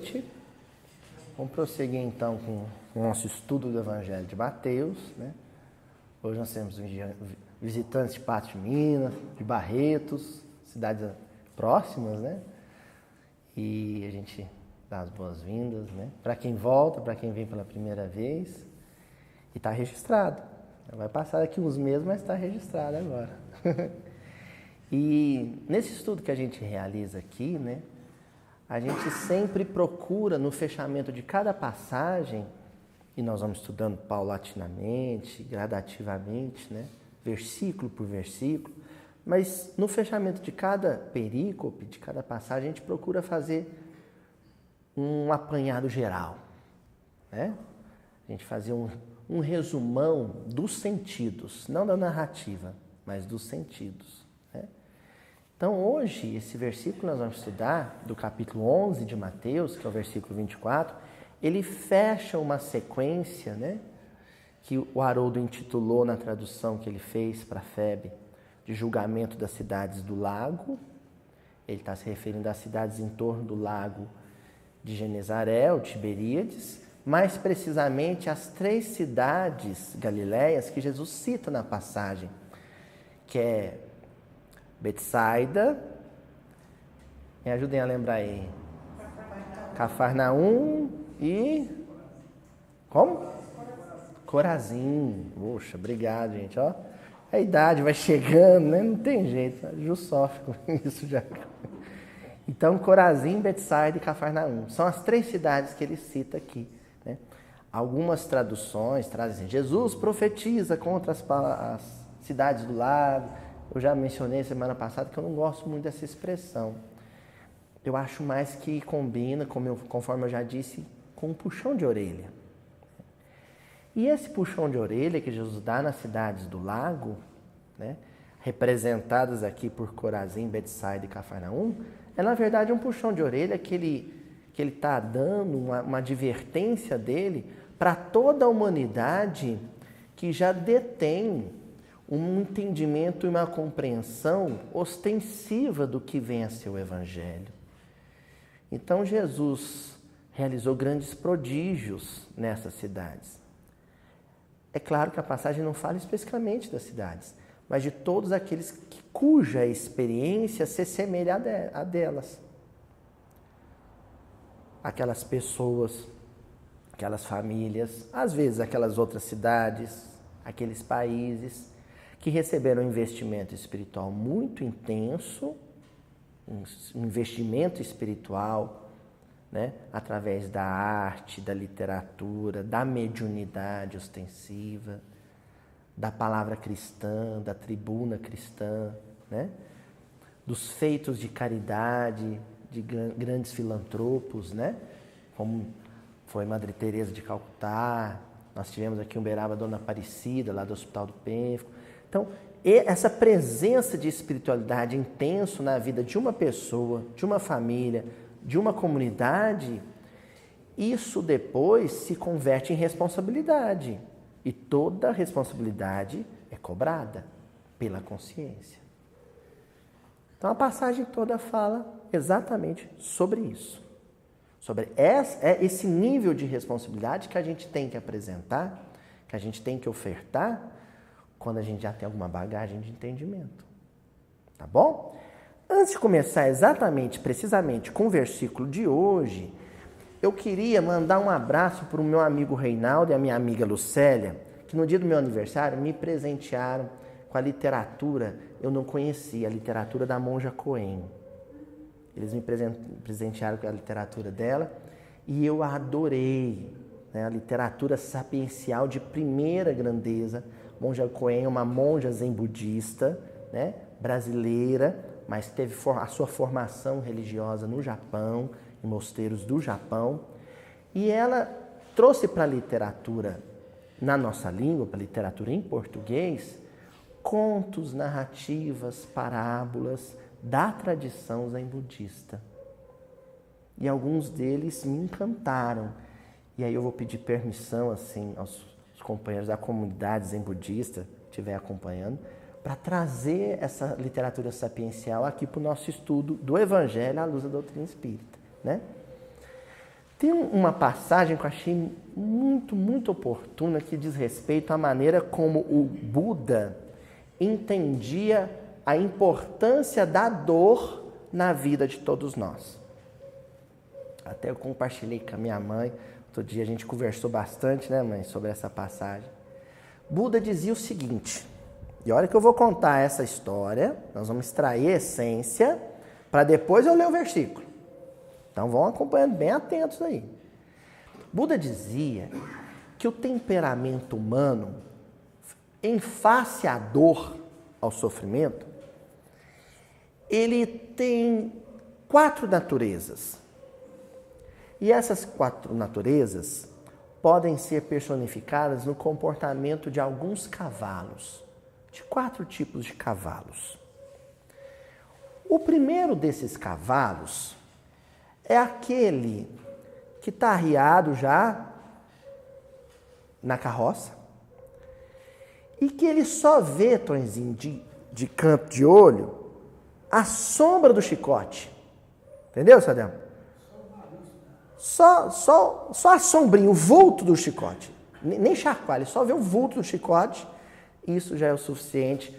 noite. Vamos prosseguir então com o nosso estudo do Evangelho de Mateus, né? Hoje nós temos visitantes de Patos de Minas, de Barretos, cidades próximas, né? E a gente dá as boas-vindas, né? Para quem volta, para quem vem pela primeira vez. E está registrado. Vai passar daqui uns meses, mas está registrado agora. E nesse estudo que a gente realiza aqui, né? A gente sempre procura, no fechamento de cada passagem, e nós vamos estudando paulatinamente, gradativamente, né? Versículo por versículo, mas no fechamento de cada perícope, de cada passagem, a gente procura fazer um apanhado geral, né? A gente fazer um resumão dos sentidos, não da narrativa, mas dos sentidos, né? Então, hoje, esse versículo que nós vamos estudar, do capítulo 11 de Mateus, que é o versículo 24, ele fecha uma sequência, né, que o Haroldo intitulou na tradução que ele fez para a FEB, de julgamento das cidades do lago. Ele está se referindo às cidades em torno do lago de Genezaré, ou Tiberíades, mais precisamente às 3 cidades galileias que Jesus cita na passagem, que é Betsaida, me ajudem a lembrar aí, Cafarnaum e... como? Corazim. Poxa, obrigado, gente. Ó, a idade vai chegando, né? Não tem jeito, eu sofro com isso já. Então, Corazim, Betsaida e Cafarnaum são as 3 cidades que ele cita aqui, né? Algumas traduções trazem: Jesus profetiza contra as cidades do lago. Eu já mencionei semana passada que eu não gosto muito dessa expressão. Eu acho mais que combina, conforme eu já disse, com um puxão de orelha. E esse puxão de orelha que Jesus dá nas cidades do lago, né, representadas aqui por Corazim, Betsaida e Cafarnaum, é na verdade um puxão de orelha que ele está dando, uma advertência dele para toda a humanidade que já detém um entendimento e uma compreensão ostensiva do que vem a ser o Evangelho. Então, Jesus realizou grandes prodígios nessas cidades. É claro que a passagem não fala especificamente das cidades, mas de todos aqueles cuja experiência se assemelha a delas. Aquelas pessoas, aquelas famílias, às vezes aquelas outras cidades, aqueles países que receberam um investimento espiritual muito intenso, um investimento espiritual, né, através da arte, da literatura, da mediunidade ostensiva, da palavra cristã, da tribuna cristã, né, dos feitos de caridade, de grandes filantropos, né, como foi Madre Teresa de Calcutá. Nós tivemos aqui em Uberaba a Dona Aparecida, lá do Hospital do Pênfico. Então, essa presença de espiritualidade intenso na vida de uma pessoa, de uma família, de uma comunidade, isso depois se converte em responsabilidade. E toda responsabilidade é cobrada pela consciência. Então, a passagem toda fala exatamente sobre isso. Sobre esse nível de responsabilidade que a gente tem que apresentar, que a gente tem que ofertar, quando a gente já tem alguma bagagem de entendimento. Tá bom? Antes de começar precisamente com o versículo de hoje, eu queria mandar um abraço para o meu amigo Reinaldo e a minha amiga Lucélia, que no dia do meu aniversário me presentearam com a literatura, eu não conhecia, a literatura da Monja Coen. Eles me presentearam com a literatura dela e eu adorei, né? A literatura sapiencial de primeira grandeza. Monja Coen é uma monja zen budista, né, brasileira, mas teve a sua formação religiosa no Japão, em mosteiros do Japão. E ela trouxe para a literatura, na nossa língua, para a literatura em português, contos, narrativas, parábolas da tradição zen budista. E alguns deles me encantaram. E aí eu vou pedir permissão assim, aos companheiros da comunidade zen budista que estiver acompanhando, para trazer essa literatura sapiencial aqui para o nosso estudo do Evangelho à luz da doutrina espírita, né? Tem uma passagem que eu achei muito, muito oportuna que diz respeito à maneira como o Buda entendia a importância da dor na vida de todos nós. Até eu compartilhei com a minha mãe, outro dia a gente conversou bastante, né, mãe, sobre essa passagem. Buda dizia o seguinte, e olha que eu vou contar essa história, nós vamos extrair a essência, para depois eu ler o versículo. Então vão acompanhando bem atentos aí. Buda dizia que o temperamento humano, em face à dor, ao sofrimento, ele tem 4 naturezas. E essas 4 naturezas podem ser personificadas no comportamento de alguns cavalos, de 4 tipos de cavalos. O primeiro desses cavalos é aquele que está arriado já na carroça e que ele só vê, Tonzinho, de canto de olho, a sombra do chicote. Entendeu, Sadel? Só a sombrinha, o vulto do chicote. Nem chacoalha, só vê o vulto do chicote. Isso já é o suficiente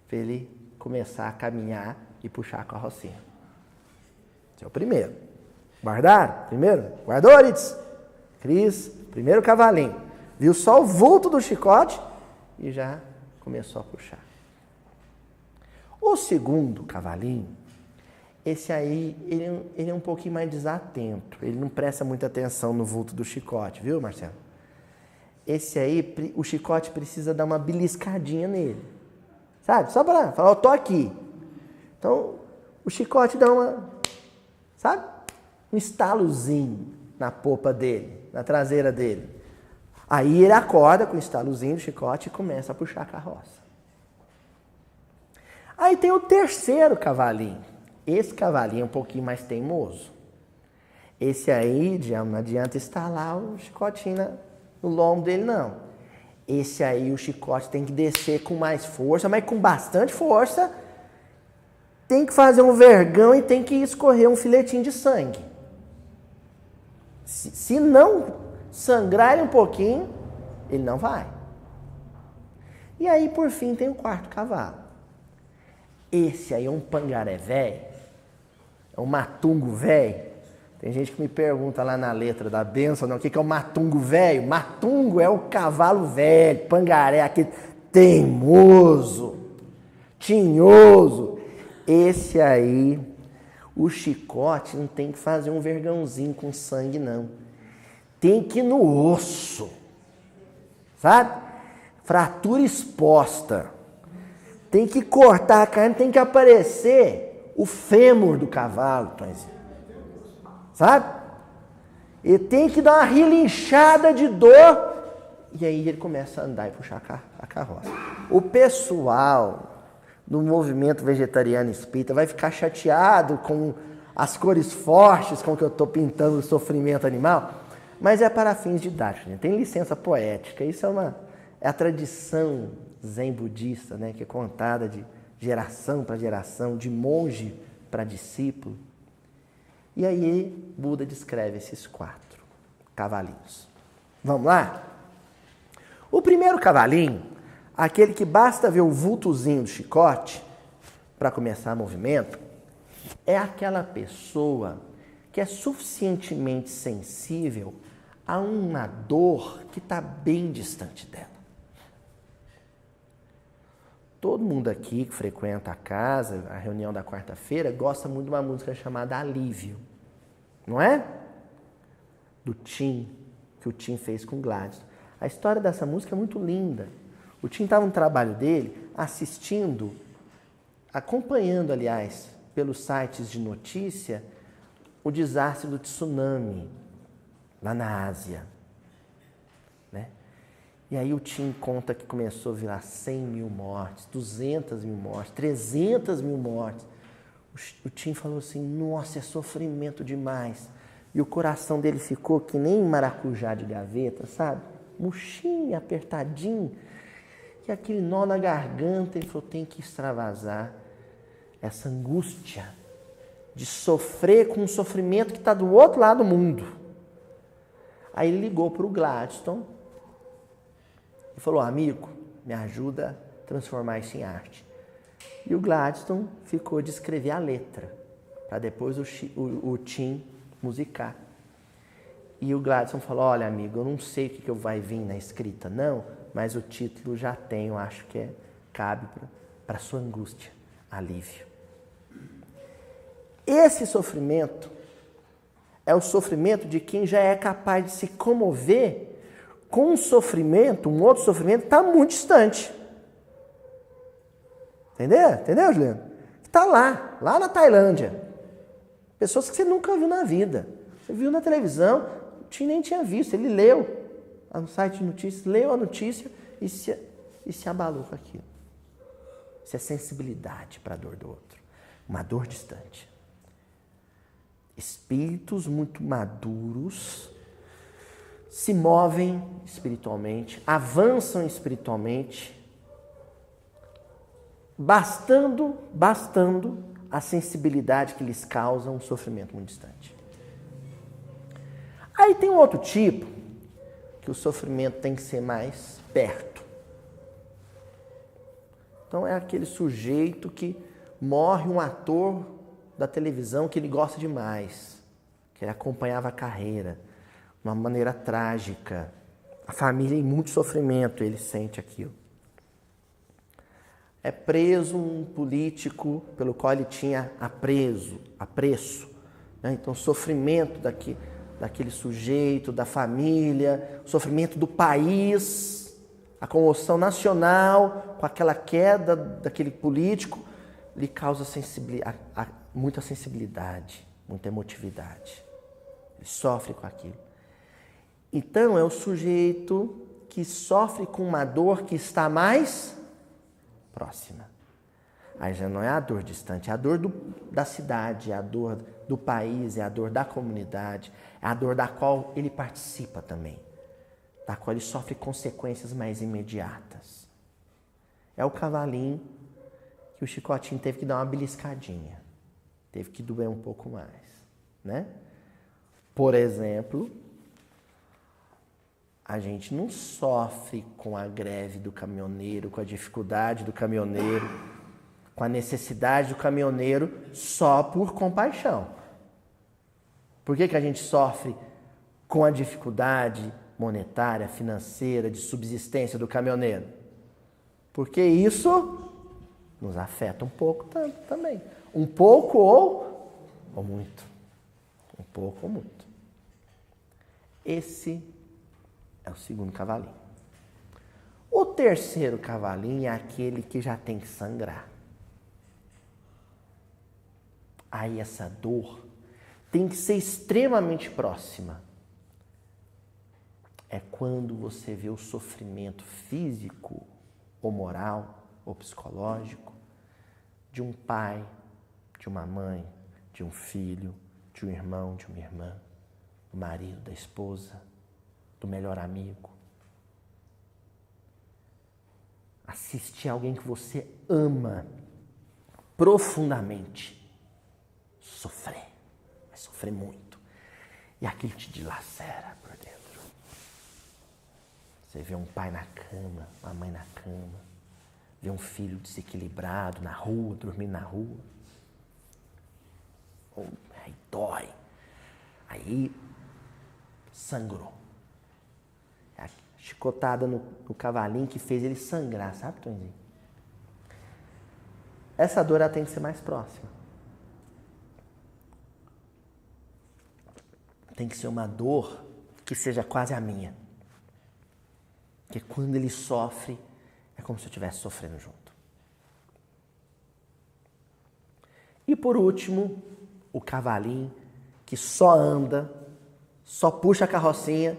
para ele começar a caminhar e puxar a carrocinha. Esse é o primeiro. Guardaram? Primeiro? Guardou, Aritz? Cris, primeiro cavalinho. Viu só o vulto do chicote e já começou a puxar. O segundo cavalinho, esse aí, ele é um pouquinho mais desatento. Ele não presta muita atenção no vulto do chicote, viu, Marcelo? Esse aí, o chicote precisa dar uma beliscadinha nele. Sabe? Só para falar, eu tô aqui. Então, o chicote dá uma, sabe? Um estalozinho na popa dele, na traseira dele. Aí ele acorda com o estalozinho do chicote e começa a puxar a carroça. Aí tem o terceiro cavalinho. Esse cavalinho é um pouquinho mais teimoso. Esse aí, não adianta estalar o chicotinho no lombo dele, não. Esse aí, o chicote tem que descer com mais força, mas com bastante força. Tem que fazer um vergão e tem que escorrer um filetinho de sangue. Se não sangrar ele um pouquinho, ele não vai. E aí, por fim, tem o quarto cavalo. Esse aí é um pangaré velho, é um matungo velho. Tem gente que me pergunta lá na letra da bênção, não, o que é o matungo velho? Matungo é o cavalo velho, pangaré, aquele teimoso, tinhoso. Esse aí, o chicote não tem que fazer um vergãozinho com sangue, não. Tem que ir no osso, sabe? Fratura exposta. Tem que cortar a carne, tem que aparecer o fêmur do cavalo, sabe? E tem que dar uma relinchada de dor. E aí ele começa a andar e puxar a carroça. O pessoal do movimento vegetariano espírita vai ficar chateado com as cores fortes com que eu estou pintando o sofrimento animal, mas é para fins didáticos, né? Tem licença poética. Isso é a tradição zen budista, né, que é contada de geração para geração, de monge para discípulo. E aí Buda descreve esses 4 cavalinhos. Vamos lá? O primeiro cavalinho, aquele que basta ver o vultozinho do chicote para começar o movimento, é aquela pessoa que é suficientemente sensível a uma dor que está bem distante dela. Todo mundo aqui que frequenta a casa, a reunião da quarta-feira, gosta muito de uma música chamada Alívio. Não é? Do Tim, que o Tim fez com Gladys. A história dessa música é muito linda. O Tim estava no trabalho dele, assistindo, acompanhando, aliás, pelos sites de notícia, o desastre do tsunami lá na Ásia. Né? E aí o Tim conta que começou a virar 100 mil mortes, 200 mil mortes, 300 mil mortes. O Tim falou assim, nossa, é sofrimento demais. E o coração dele ficou que nem maracujá de gaveta, sabe? Murchinho, apertadinho. E aquele nó na garganta, ele falou, tem que extravasar essa angústia de sofrer com um sofrimento que está do outro lado do mundo. Aí ele ligou para o Gladstone e falou, amigo, me ajuda a transformar isso em arte. E o Gladstone ficou de escrever a letra, para depois o Tim musicar. E o Gladstone falou, olha amigo, eu não sei o que vai vir na escrita, não, mas o título já tenho, acho que cabe para sua angústia, alívio. Esse sofrimento é o sofrimento de quem já é capaz de se comover com um sofrimento, um outro sofrimento que está muito distante. Entendeu? Entendeu, Juliano? Está lá na Tailândia. Pessoas que você nunca viu na vida. Você viu na televisão, nem tinha visto. Ele leu no site de notícias, leu a notícia e se abalou com aquilo. Isso é sensibilidade para a dor do outro. Uma dor distante. Espíritos muito maduros se movem espiritualmente, avançam espiritualmente, bastando a sensibilidade que lhes causa um sofrimento muito distante. Aí tem um outro tipo, que o sofrimento tem que ser mais perto. Então é aquele sujeito que morre um ator da televisão que ele gosta demais, que ele acompanhava a carreira, de uma maneira trágica. A família em muito sofrimento, ele sente aquilo. É preso um político pelo qual ele tinha apreço. Né? Então, o sofrimento daquele sujeito, da família, o sofrimento do país, a comoção nacional com aquela queda daquele político, lhe causa muita sensibilidade, muita emotividade. Ele sofre com aquilo. Então, é o sujeito que sofre com uma dor que está mais próxima. Aí já não é a dor distante, é a dor da cidade, é a dor do país, é a dor da comunidade, é a dor da qual ele participa também, da qual ele sofre consequências mais imediatas. É o cavalinho que o chicotinho teve que dar uma beliscadinha, teve que doer um pouco mais, né? Por exemplo, a gente não sofre com a greve do caminhoneiro, com a dificuldade do caminhoneiro, com a necessidade do caminhoneiro só por compaixão. Por que a gente sofre com a dificuldade monetária, financeira, de subsistência do caminhoneiro? Porque isso nos afeta um pouco também. Um pouco ou muito. Um pouco ou muito. Esse é o segundo cavalinho. O terceiro cavalinho é aquele que já tem que sangrar. Aí essa dor tem que ser extremamente próxima. É quando você vê o sofrimento físico, ou moral, ou psicológico, de um pai, de uma mãe, de um filho, de um irmão, de uma irmã, do marido, da esposa, do melhor amigo. Assistir alguém que você ama profundamente sofrer, vai sofrer muito, e aquilo te dilacera por dentro. Você vê um pai na cama, uma mãe na cama, vê um filho desequilibrado na rua, dormindo na rua, aí dói, aí sangrou. A chicotada no cavalinho que fez ele sangrar, sabe, Tonzinho? Essa dor ela tem que ser mais próxima. Tem que ser uma dor que seja quase a minha. Porque quando ele sofre, é como se eu estivesse sofrendo junto. E por último, o cavalinho que só anda, só puxa a carrocinha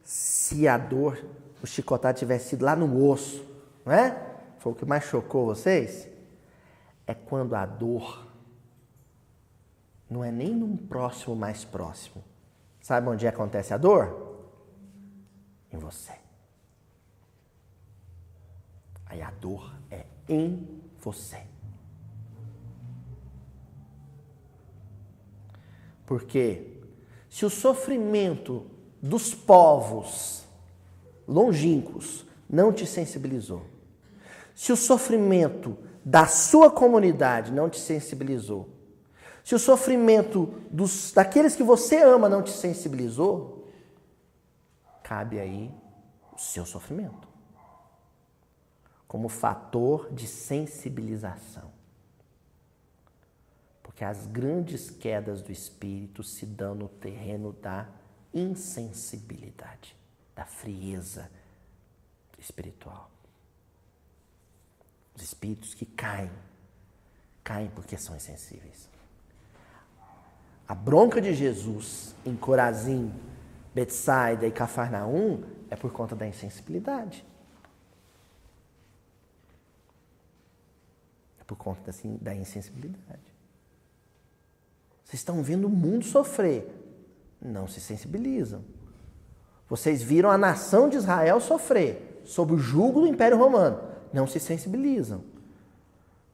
se a dor, o chicotado tivesse sido lá no osso, não é? Foi o que mais chocou vocês? É quando a dor não é nem num próximo mais próximo. Sabe onde acontece a dor? Em você. Aí a dor é em você. Porque se o sofrimento dos povos longínquos não te sensibilizou, se o sofrimento da sua comunidade não te sensibilizou, se o sofrimento daqueles que você ama não te sensibilizou, cabe aí o seu sofrimento como fator de sensibilização. Porque as grandes quedas do espírito se dão no terreno da insensibilidade, da frieza espiritual. Os espíritos que caem porque são insensíveis. A bronca de Jesus em Corazim, Betsaida e Cafarnaum é por conta da insensibilidade. É por conta da insensibilidade. Vocês estão vendo o mundo sofrer, não se sensibilizam. Vocês viram a nação de Israel sofrer sob o jugo do Império Romano, não se sensibilizam.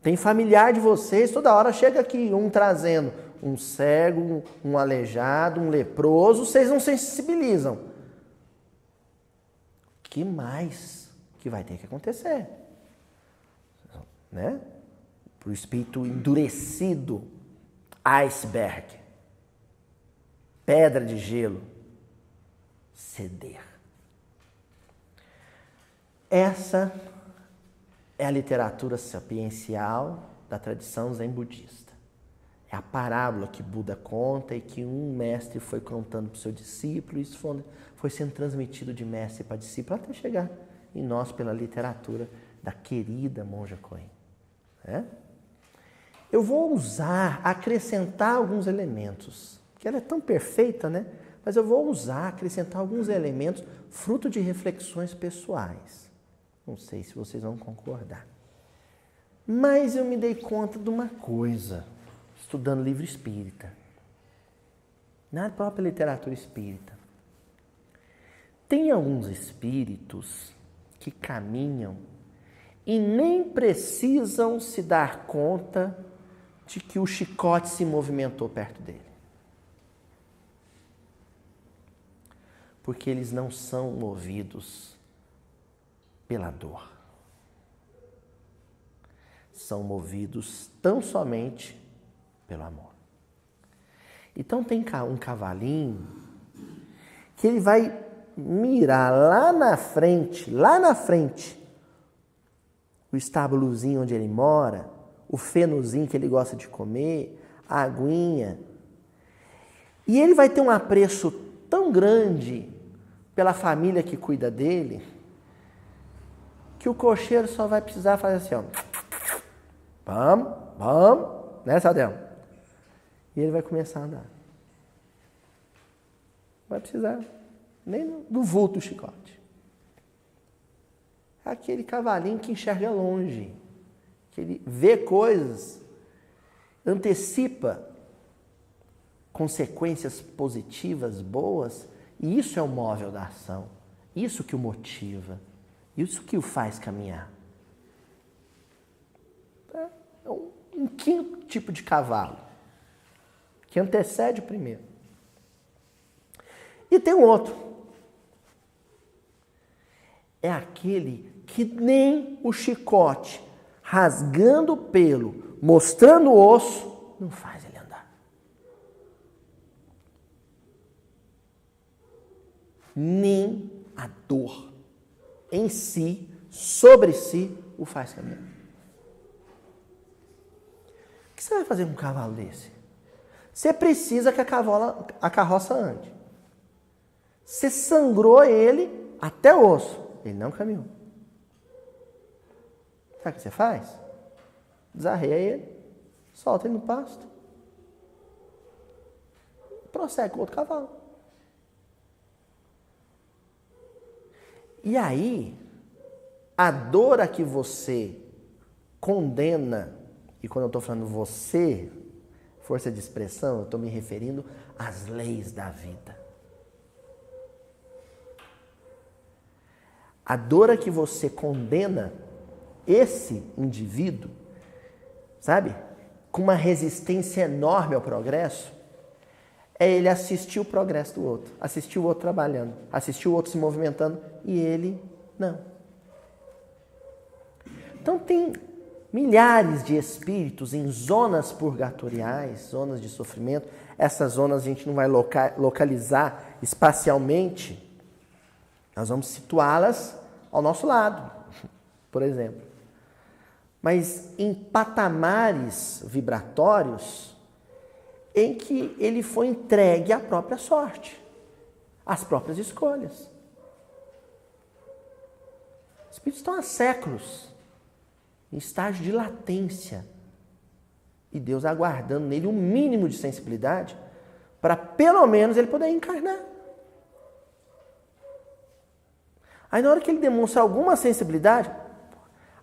Tem familiar de vocês, toda hora chega aqui um trazendo um cego, um aleijado, um leproso, vocês não se sensibilizam. O que mais que vai ter que acontecer? Né? Para o espírito endurecido, iceberg, pedra de gelo, ceder. Essa é a literatura sapiencial da tradição zen budista. É a parábola que Buda conta e que um mestre foi contando para o seu discípulo, e isso foi sendo transmitido de mestre para discípulo até chegar em nós pela literatura da querida Monja Coen. Eu vou acrescentar alguns elementos, que ela é tão perfeita, né? Mas eu vou acrescentar alguns elementos fruto de reflexões pessoais. Não sei se vocês vão concordar. Mas eu me dei conta de uma coisa, estudando livro espírita, na própria literatura espírita. Tem alguns espíritos que caminham e nem precisam se dar conta de que o chicote se movimentou perto dele. Porque eles não são movidos pela dor. São movidos tão somente pelo amor. Então tem um cavalinho que ele vai mirar lá na frente, o estábulozinho onde ele mora, o fenozinho que ele gosta de comer, a aguinha. E ele vai ter um apreço tão grande pela família que cuida dele, que o cocheiro só vai precisar fazer assim, ó. Vamos, né, Sadel? E ele vai começar a andar. Não vai precisar nem do vulto do chicote. É aquele cavalinho que enxerga longe, que ele vê coisas, antecipa consequências positivas, boas, e isso é o móvel da ação, isso que o motiva, isso que o faz caminhar. É um quinto tipo de cavalo, que antecede o primeiro. E tem um outro. É aquele que nem o chicote, rasgando o pelo, mostrando o osso, não faz ele andar. Nem a dor em si, sobre si, o faz caminhar. O que você vai fazer com um cavalo desse? Você precisa que a carroça ande. Você sangrou ele até o osso. Ele não caminhou. Sabe o que você faz? Desarreia ele, solta ele no pasto, prossegue com outro cavalo. E aí, a dor a que você condena, e quando eu estou falando você, força de expressão, eu estou me referindo às leis da vida. A dor a que você condena esse indivíduo, sabe, com uma resistência enorme ao progresso, é ele assistir o progresso do outro, assistir o outro trabalhando, assistir o outro se movimentando e ele não. Então tem milhares de espíritos em zonas purgatoriais, zonas de sofrimento. Essas zonas a gente não vai localizar espacialmente, nós vamos situá-las ao nosso lado, por exemplo. Mas em patamares vibratórios em que ele foi entregue à própria sorte, às próprias escolhas. Os espíritos estão há séculos em estágio de latência e Deus aguardando nele um mínimo de sensibilidade para pelo menos ele poder encarnar. Aí na hora que ele demonstra alguma sensibilidade,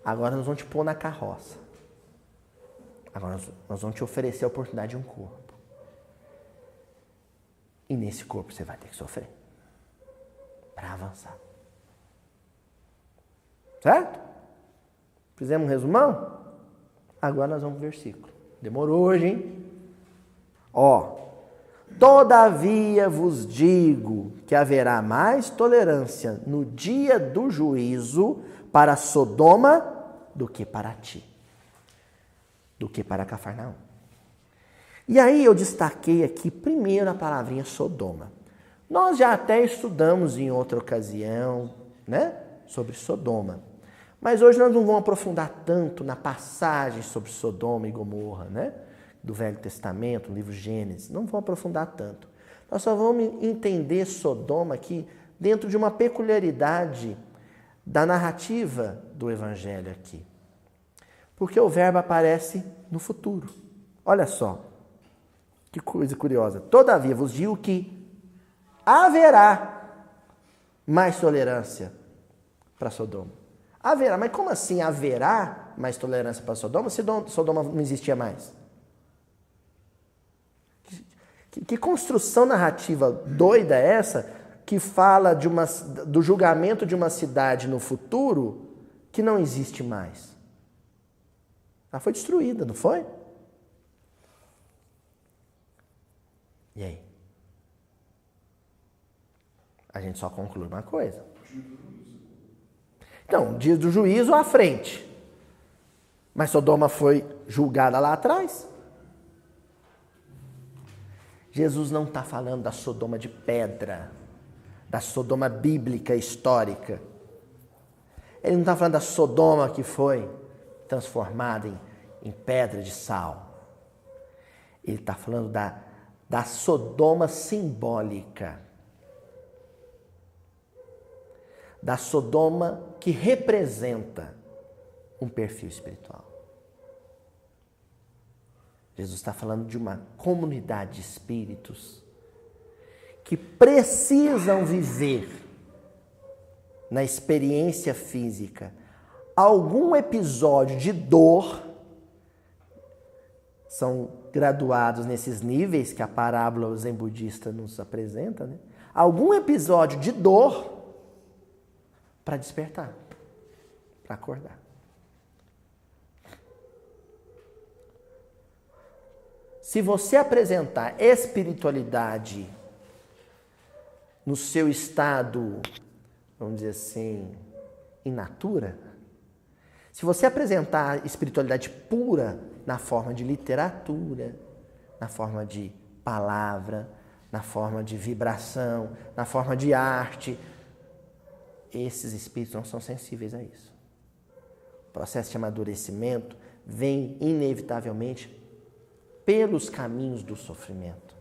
agora nós vamos te pôr na carroça. Agora nós vamos te oferecer a oportunidade de um corpo. E nesse corpo você vai ter que sofrer para avançar. Certo? Fizemos um resumão? Agora nós vamos pro versículo. Demorou hoje, hein? Todavia vos digo que haverá mais tolerância no dia do juízo para Sodoma do que para ti, do que para Cafarnaum. E aí eu destaquei aqui primeiro a palavrinha Sodoma. Nós já até estudamos em outra ocasião, né, sobre Sodoma. Mas hoje nós não vamos aprofundar tanto na passagem sobre Sodoma e Gomorra, né, do Velho Testamento, no livro Gênesis. Não vamos aprofundar tanto. Nós só vamos entender Sodoma aqui dentro de uma peculiaridade da narrativa do Evangelho aqui. Porque o verbo aparece no futuro. Olha só, que coisa curiosa. Todavia vos digo que haverá mais tolerância para Sodoma. Haverá, mas como assim haverá mais tolerância para Sodoma se Sodoma não existia mais? Que construção narrativa doida é essa que fala do julgamento de uma cidade no futuro que não existe mais? Ela foi destruída, não foi? E aí? A gente só conclui uma coisa. Então, dia do juízo à frente. Mas Sodoma foi julgada lá atrás. Jesus não está falando da Sodoma de pedra, da Sodoma bíblica histórica. Ele não está falando da Sodoma que foi transformada em pedra de sal. Ele está falando da Sodoma simbólica. Da Sodoma que representa um perfil espiritual. Jesus está falando de uma comunidade de espíritos que precisam viver na experiência física algum episódio de dor. São graduados nesses níveis que a parábola zen budista nos apresenta, né? Algum episódio de dor para despertar, para acordar. Se você apresentar espiritualidade no seu estado, vamos dizer assim, in natura, se você apresentar espiritualidade pura na forma de literatura, na forma de palavra, na forma de vibração, na forma de arte, esses espíritos não são sensíveis a isso. O processo de amadurecimento vem inevitavelmente pelos caminhos do sofrimento.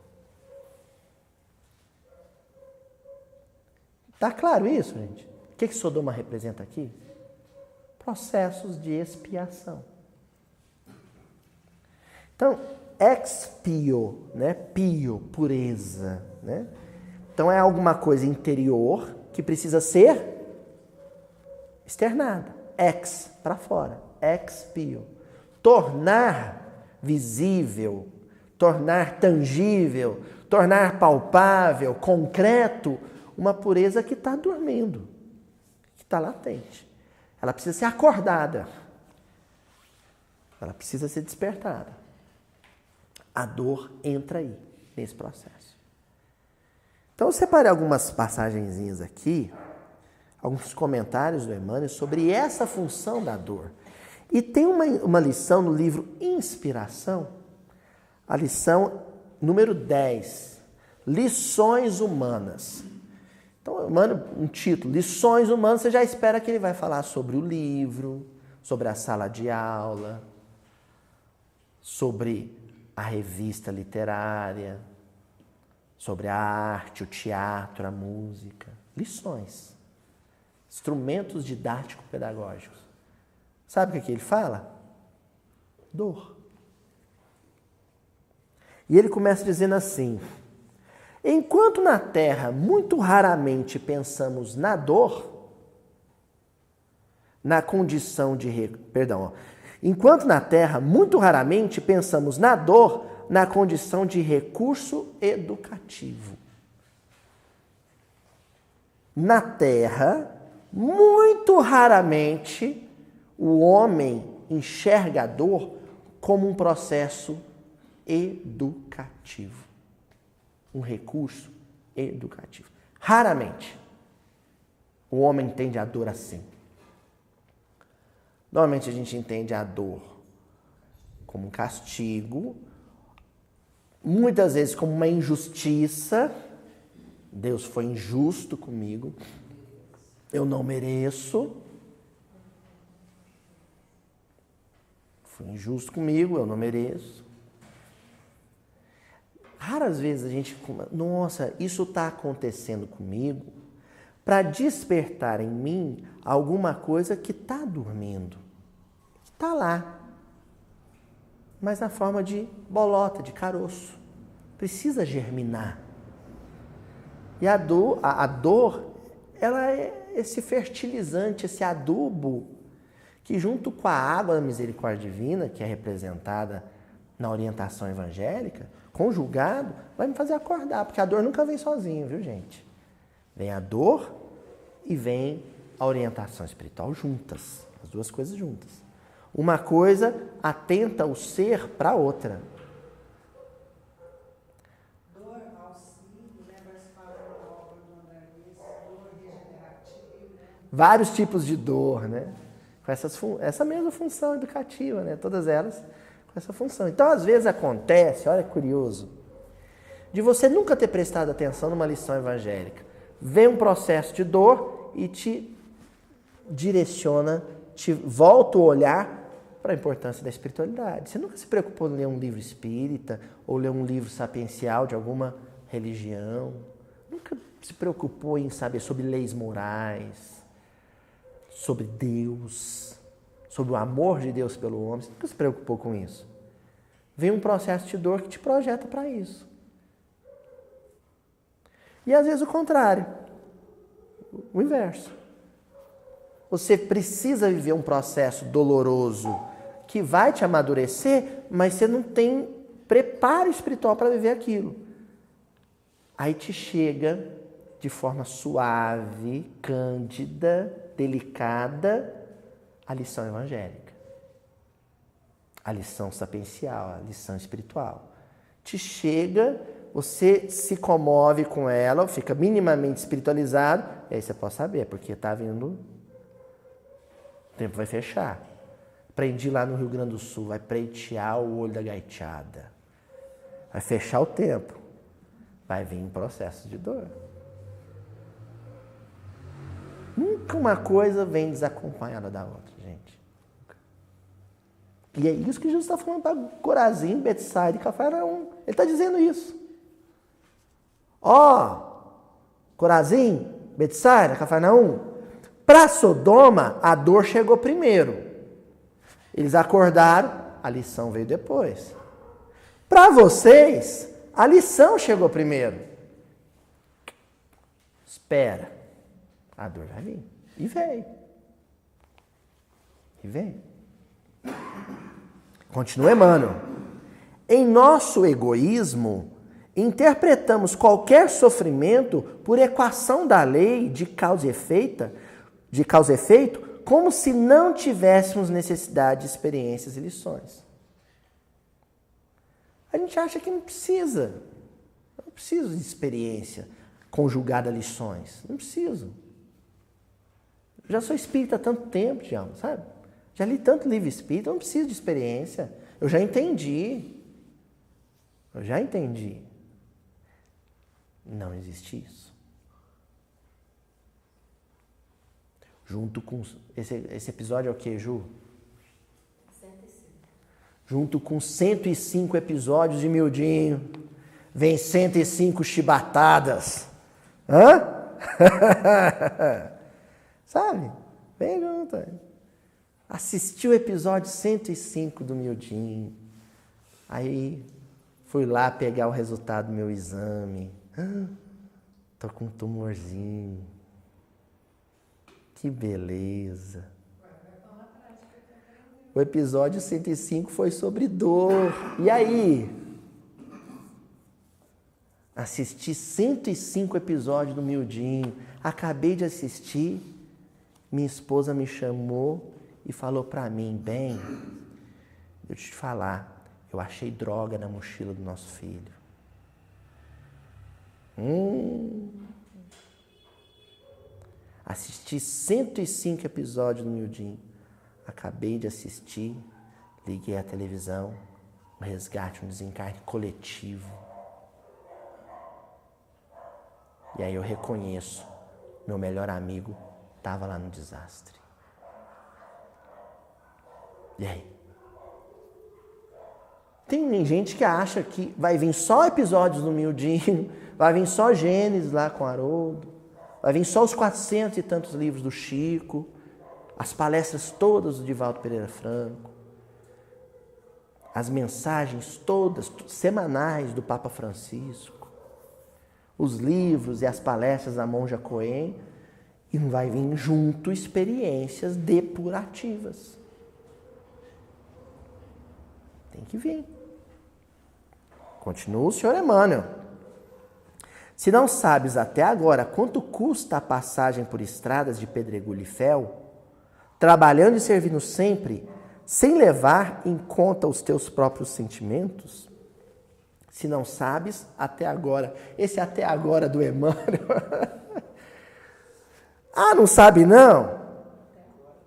Tá claro isso, gente? O que Sodoma representa aqui? Processos de expiação. Então, expio, né? Pio, pureza, né? Então é alguma coisa interior que precisa ser externada. Ex, para fora. Expio. Tornar visível, tornar tangível, tornar palpável, concreto, uma pureza que está dormindo, que está latente. Ela precisa ser acordada. Ela precisa ser despertada. A dor entra aí, nesse processo. Então eu separei algumas passagenzinhas aqui, alguns comentários do Emmanuel sobre essa função da dor. E tem uma lição no livro Inspiração, a lição número 10, Lições Humanas. Então, Emmanuel, um título, Lições Humanas, você já espera que ele vai falar sobre o livro, sobre a sala de aula, sobre a revista literária, sobre a arte, o teatro, a música. Lições. Instrumentos didático-pedagógicos. Sabe o que ele fala? Dor. E ele começa dizendo assim: enquanto na Terra muito raramente pensamos na dor, na condição de... Enquanto na Terra muito raramente pensamos na dor, na condição de recurso educativo. Na Terra, muito raramente, o homem enxerga a dor como um processo educativo. Um recurso educativo. Raramente o homem entende a dor assim. Normalmente a gente entende a dor como um castigo, muitas vezes como uma injustiça. Deus foi injusto comigo, eu não mereço. Foi injusto comigo, eu não mereço. Raras vezes a gente... Nossa, isso está acontecendo comigo para despertar em mim alguma coisa que está dormindo. Está lá. Mas na forma de bolota, de caroço. Precisa germinar. E a dor, ela é esse fertilizante, esse adubo que junto com a água da misericórdia divina, que é representada na orientação evangélica, conjugado, vai me fazer acordar, porque a dor nunca vem sozinha, viu, gente? Vem a dor e vem a orientação espiritual juntas, as duas coisas juntas. Uma coisa atenta o ser para a outra. Dor, auxílio, lembra se fala da obra do André Luiz, dor regenerativa. Vários tipos de dor, né? Com essa mesma função educativa, né? Todas elas com essa função. Então, às vezes acontece, olha que curioso, de você nunca ter prestado atenção numa lição evangélica. Vem um processo de dor e te direciona, te volta o olhar para a importância da espiritualidade. Você nunca se preocupou em ler um livro espírita ou ler um livro sapiencial de alguma religião. Nunca se preocupou em saber sobre leis morais, sobre Deus, sobre o amor de Deus pelo homem. Você nunca se preocupou com isso. Vem um processo de dor que te projeta para isso. E às vezes o contrário, o inverso. Você precisa viver um processo doloroso que vai te amadurecer, mas você não tem preparo espiritual para viver aquilo. Aí te chega de forma suave, cândida, delicada, a lição evangélica, a lição sapiencial, a lição espiritual. Te chega, você se comove com ela, fica minimamente espiritualizado, e aí você pode saber, porque está vindo, o tempo vai fechar. Aprendi lá no Rio Grande do Sul, vai preitear o olho da gaiteada, vai fechar o tempo, vai vir um processo de dor. Nunca uma coisa vem desacompanhada da outra, gente. E é isso que Jesus está falando para Corazim, Betsaida e Cafarnaum. Ele está dizendo isso. Corazim, Betsaida, Cafarnaum, para Sodoma a dor chegou primeiro. Eles acordaram, a lição veio depois. Para vocês, a lição chegou primeiro. Espera. A dor vai vir. E veio. E veio. Continua Emmanuel. Em nosso egoísmo, interpretamos qualquer sofrimento por equação da lei de causa e efeito, como se não tivéssemos necessidade de experiências e lições. A gente acha que não precisa. Não precisa de experiência. conjugada a lições. Não preciso. Já sou espírita há tanto tempo, Djalma, sabe? Já li tanto livro espírita, eu não preciso de experiência. Eu já entendi. Não existe isso. Junto com... Esse episódio é o quê, Ju? 105. Junto com 105 episódios de Mildinho, vem 105 chibatadas. Hã? Sabe? Vem junto. Assisti o episódio 105 do Mildinho. Aí fui lá pegar o resultado do meu exame. Tô com um tumorzinho. Que beleza. O episódio 105 foi sobre dor. E aí? Assisti 105 episódios do Mildinho. Acabei de assistir. Minha esposa me chamou e falou pra mim, bem, eu te falar, eu achei droga na mochila do nosso filho. Assisti 105 episódios do Mildinho. Acabei de assistir, liguei a televisão, um resgate, um desencarne coletivo. E aí eu reconheço, meu melhor amigo estava lá no desastre. E aí? Tem gente que acha que vai vir só episódios do Mildinho, vai vir só Gênesis lá com Haroldo, vai vir só os 400 e tantos livros do Chico, as palestras todas do Divaldo Pereira Franco, as mensagens todas, semanais do Papa Francisco, os livros e as palestras da Monja Coen, e não vai vir junto experiências depurativas. Tem que vir. Continua o senhor Emmanuel. Se não sabes até agora quanto custa a passagem por estradas de pedregulho e fel, trabalhando e servindo sempre, sem levar em conta os teus próprios sentimentos, se não sabes até agora, esse até agora do Emmanuel, não sabe não?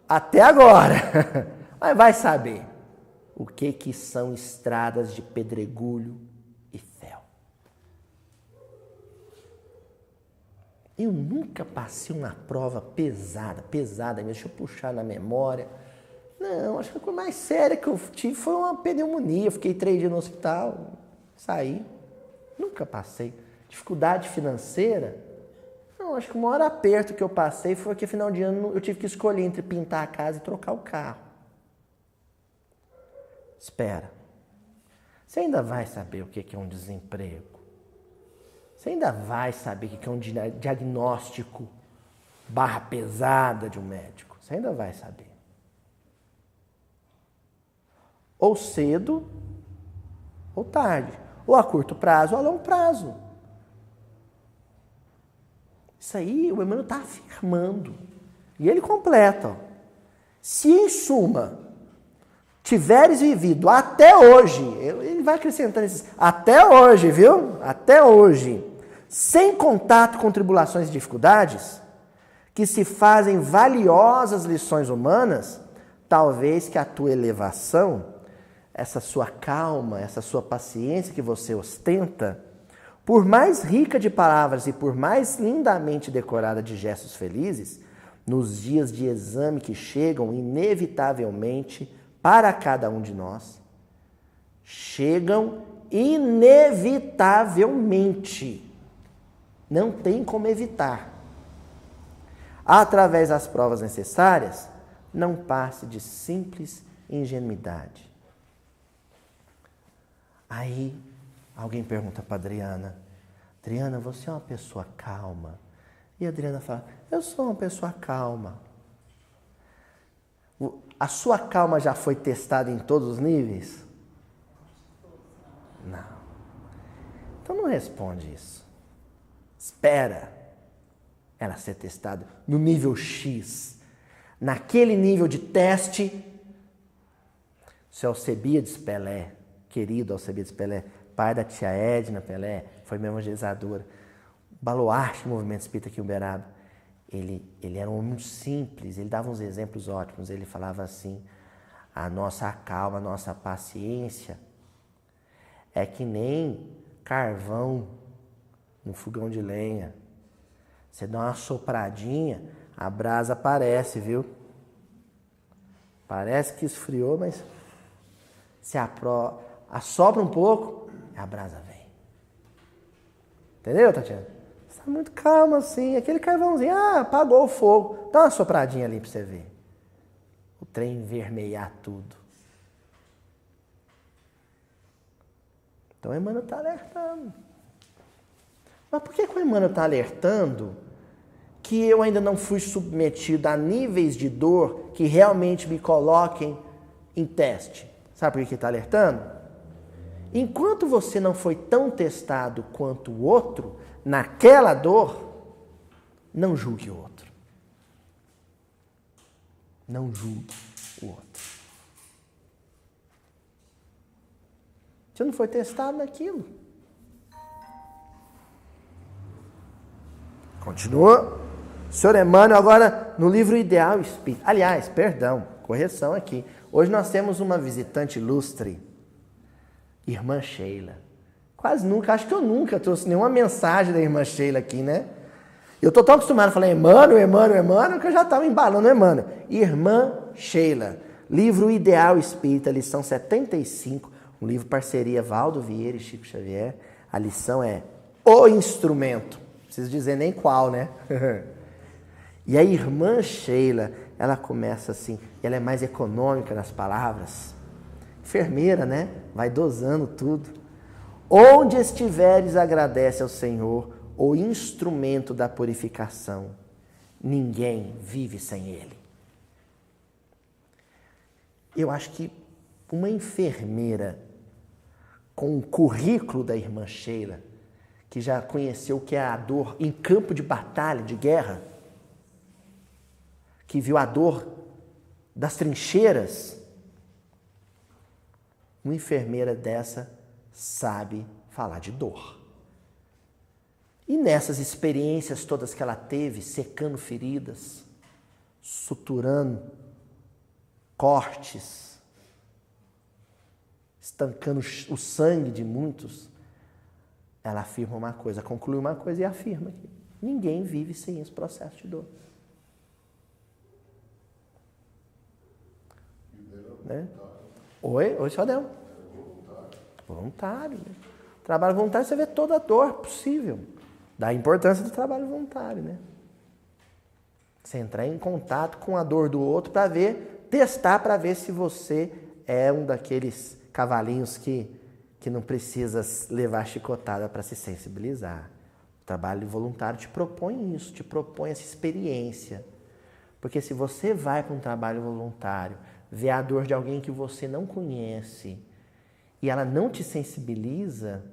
Até agora. Mas vai saber. O que são estradas de pedregulho e fel? Eu nunca passei uma prova pesada mesmo. Deixa eu puxar na memória. Não, acho que a coisa mais séria que eu tive foi uma pneumonia. Eu fiquei 3 dias no hospital, saí. Nunca passei. Dificuldade financeira? Não, acho que o maior aperto que eu passei foi que, final de ano, eu tive que escolher entre pintar a casa e trocar o carro. Espera. Você ainda vai saber o que é um desemprego. Você ainda vai saber o que é um diagnóstico barra pesada de um médico. Você ainda vai saber. Ou cedo, ou tarde. Ou a curto prazo, ou a longo prazo. Isso aí o Emmanuel está afirmando. E ele completa. Ó. Se em suma tiveres vivido até hoje, ele vai acrescentando esses, até hoje, viu? Até hoje, sem contato com tribulações e dificuldades, que se fazem valiosas lições humanas, talvez que a tua elevação, essa sua calma, essa sua paciência que você ostenta, por mais rica de palavras e por mais lindamente decorada de gestos felizes, nos dias de exame que chegam inevitavelmente para cada um de nós, chegam inevitavelmente. Não tem como evitar. Através das provas necessárias, não passe de simples ingenuidade. Aí, alguém pergunta para Adriana, Adriana, você é uma pessoa calma? E a Adriana fala, eu sou uma pessoa calma. A sua calma já foi testada em todos os níveis? Não. Então não responde isso. Espera ela ser testada no nível X. Naquele nível de teste, seu Alcebiades Pelé, querido Alcebiades Pelé, pai da tia Edna Pelé, foi minha evangelizadora. baluarte do movimento espírita aqui em Uberaba. Ele era um homem muito simples, ele dava uns exemplos ótimos. Ele falava assim: a nossa calma, a nossa paciência é que nem carvão no fogão de lenha. Você dá uma sopradinha, a brasa aparece, viu? Parece que esfriou, mas se assopra um pouco, a brasa vem. Entendeu, Tatiana? Você está muito calmo assim, aquele carvãozinho, apagou o fogo. Dá uma sopradinha ali para você ver. O trem envermelhar tudo. Então o Emmanuel está alertando. Mas por que o Emmanuel está alertando que eu ainda não fui submetido a níveis de dor que realmente me coloquem em teste? Sabe por que ele está alertando? Enquanto você não foi tão testado quanto o outro, naquela dor, não julgue o outro. Não julgue o outro. Você não foi testado naquilo. Continua. Senhor Emmanuel, agora no livro Ideal Espírita. Aliás, perdão, correção aqui. Hoje nós temos uma visitante ilustre, Irmã Sheila. Quase nunca, acho que eu nunca trouxe nenhuma mensagem da Irmã Sheila aqui, né? Eu estou tão acostumado a falar Emmanuel, que eu já estava embalando Emmanuel. Irmã Sheila, livro Ideal Espírita, lição 75, um livro parceria Valdo Vieira e Chico Xavier. A lição é O Instrumento. Não preciso dizer nem qual, né? E a Irmã Sheila, ela começa assim, ela é mais econômica nas palavras. Enfermeira, né? Vai dosando tudo. Onde estiveres, agradece ao Senhor, o instrumento da purificação. Ninguém vive sem ele. Eu acho que uma enfermeira com o currículo da Irmã Sheila, que já conheceu o que é a dor em campo de batalha, de guerra, que viu a dor das trincheiras, uma enfermeira dessa sabe falar de dor. E nessas experiências todas que ela teve, secando feridas, suturando cortes, estancando o sangue de muitos, ela afirma uma coisa, conclui uma coisa e afirma que ninguém vive sem esse processo de dor. Né? Oi, Sodel. Voluntário. Né? Trabalho voluntário, você vê toda a dor possível. Da importância do trabalho voluntário, né? Você entrar em contato com a dor do outro para ver, testar para ver se você é um daqueles cavalinhos que não precisa levar chicotada para se sensibilizar. O trabalho voluntário te propõe isso, te propõe essa experiência. Porque se você vai para um trabalho voluntário, vê a dor de alguém que você não conhece e ela não te sensibiliza,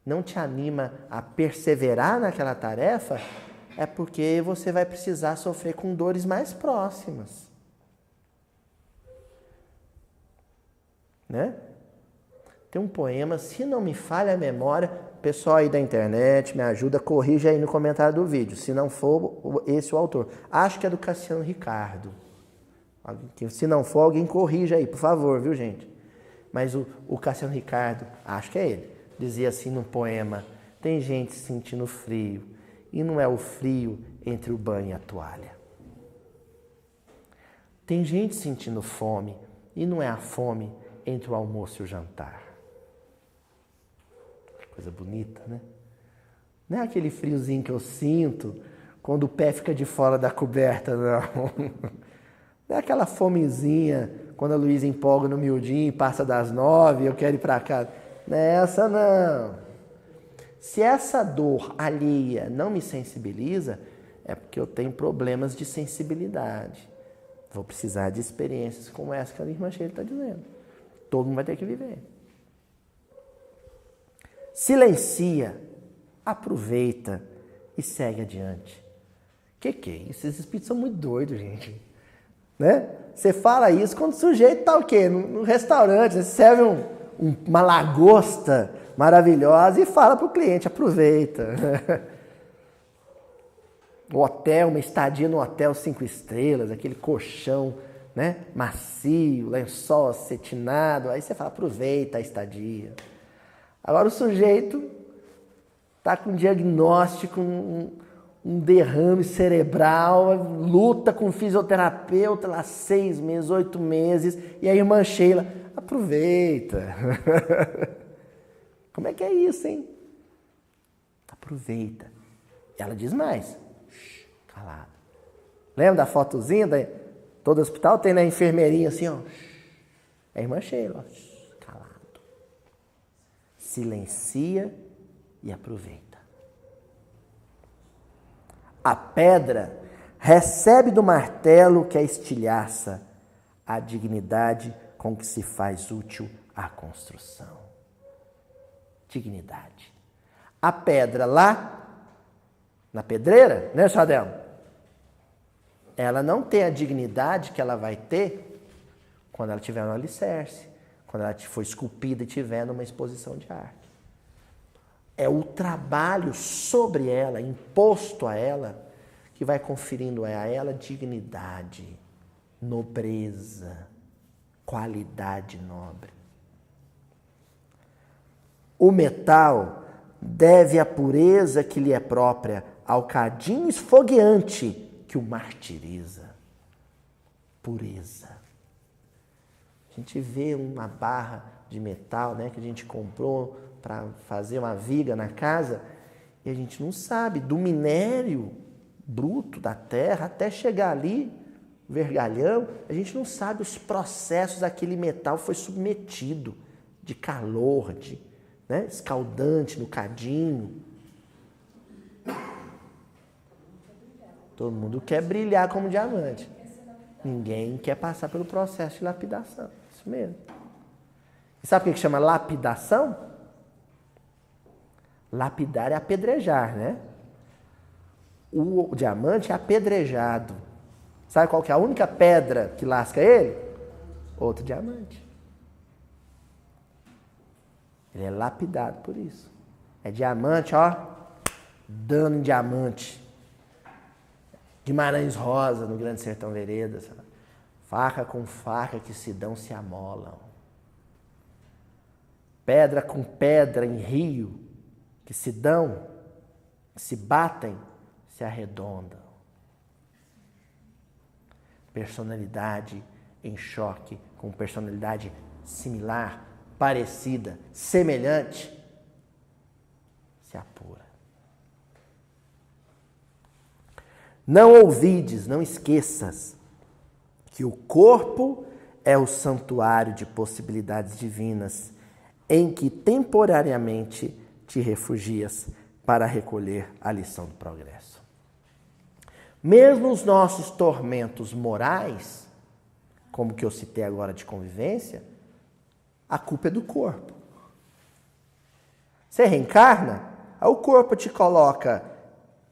não te anima a perseverar naquela tarefa, é porque você vai precisar sofrer com dores mais próximas. Né? Tem um poema, se não me falha a memória, pessoal aí da internet, me ajuda, corrija aí no comentário do vídeo, se não for esse o autor. Acho que é do Cassiano Ricardo. Se não for, alguém corrija aí, por favor, viu, gente? Mas o Cassiano Ricardo, acho que é ele, dizia assim no poema: tem gente sentindo frio, e não é o frio entre o banho e a toalha. Tem gente sentindo fome, e não é a fome entre o almoço e o jantar. Coisa bonita, né? Não é aquele friozinho que eu sinto quando o pé fica de fora da coberta, não. Não é aquela fomezinha quando a Luísa empolga no miudinho e passa das 9 e eu quero ir para casa. Não é essa, não. Se essa dor alheia não me sensibiliza, é porque eu tenho problemas de sensibilidade. Vou precisar de experiências como essa que a Irmã Sheila está dizendo. Todo mundo vai ter que viver. Silencia, aproveita e segue adiante. Que é isso? Esses espíritos são muito doidos, gente. Né? Você fala isso quando o sujeito está o quê? No restaurante, você serve uma lagosta maravilhosa e fala para o cliente, aproveita. O hotel, uma estadia no hotel 5 estrelas, aquele colchão, né, macio, lençol acetinado. Aí você fala, aproveita a estadia. Agora o sujeito está com um diagnóstico, um derrame cerebral, luta com um fisioterapeuta lá 6 meses, 8 meses, e a irmã Sheila, aproveita. Como é que é isso, hein? Aproveita. Ela diz mais, calado. Lembra da fotozinha? Todo hospital tem na enfermeirinha assim, ó. A irmã Sheila, ó, calado. Silencia e aproveita. A pedra recebe do martelo que a estilhaça a dignidade com que se faz útil a construção. Dignidade. A pedra lá, na pedreira, né, Sadel? Ela não tem a dignidade que ela vai ter quando ela tiver no alicerce, quando ela for esculpida e tiver numa exposição de arte. É o trabalho sobre ela, imposto a ela, que vai conferindo a ela dignidade, nobreza, qualidade nobre. O metal deve a pureza que lhe é própria ao cadinho esfogueante que o martiriza. Pureza. A gente vê uma barra de metal, né, que a gente comprou para fazer uma viga na casa, e a gente não sabe do minério bruto da terra até chegar ali, vergalhão, a gente não sabe os processos daquele metal foi submetido, de calor, de, né, escaldante no cadinho. Todo mundo quer brilhar como diamante. Ninguém quer passar pelo processo de lapidação. Isso mesmo. E sabe o que chama lapidação? Lapidar é apedrejar, né? O diamante é apedrejado. Sabe qual que é a única pedra que lasca ele? Outro diamante. Ele é lapidado por isso. É diamante, ó, dando em diamante. Guimarães Rosa, no Grande Sertão Veredas. Faca com faca que se dão se amolam. Pedra com pedra em rio, que se dão, que se batem, se arredondam. Personalidade em choque com personalidade similar, parecida, semelhante, se apura. Não ouvides, não esqueças que o corpo é o santuário de possibilidades divinas em que temporariamente te refugias para recolher a lição do progresso. Mesmo os nossos tormentos morais, como que eu citei agora de convivência, a culpa é do corpo. Você reencarna, aí o corpo te coloca,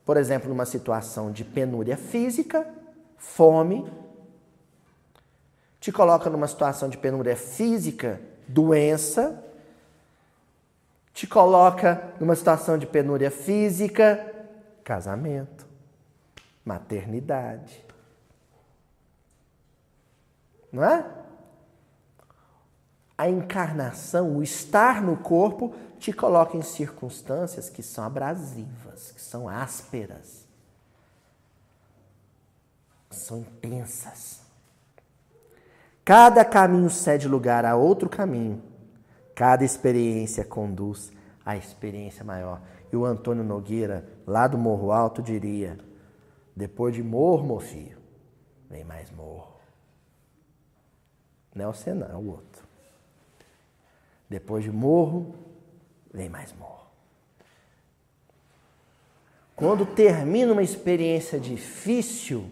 por exemplo, numa situação de penúria física, fome, te coloca numa situação de penúria física, doença, te coloca numa situação de penúria física, casamento, maternidade. Não é? A encarnação, o estar no corpo, te coloca em circunstâncias que são abrasivas, que são ásperas, que são intensas. Cada caminho cede lugar a outro caminho. Cada experiência conduz à experiência maior. E o Antônio Nogueira, lá do Morro Alto, diria: depois de morro, meu filho, vem mais morro. Não é o Senão, é o outro. Depois de morro, vem mais morro. Quando termina uma experiência difícil,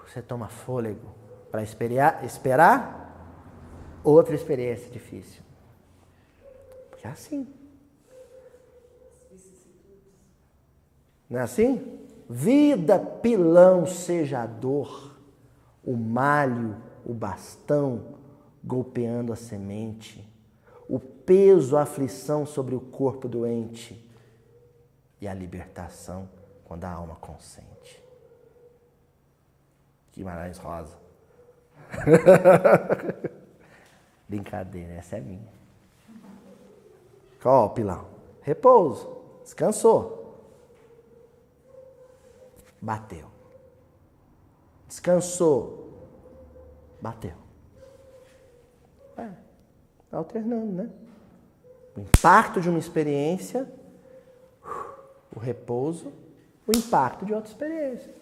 você toma fôlego para esperar outra experiência difícil. Porque é assim. Não é assim? Vida, pilão, seja a dor, o malho, o bastão, golpeando a semente, o peso, a aflição sobre o corpo doente e a libertação quando a alma consente. Guimarães Rosa. Brincadeira, essa é minha. Ó, pilão. Repouso. Descansou. Bateu. Descansou. Bateu. Tá alternando, né? O impacto de uma experiência, o repouso, o impacto de outra experiência.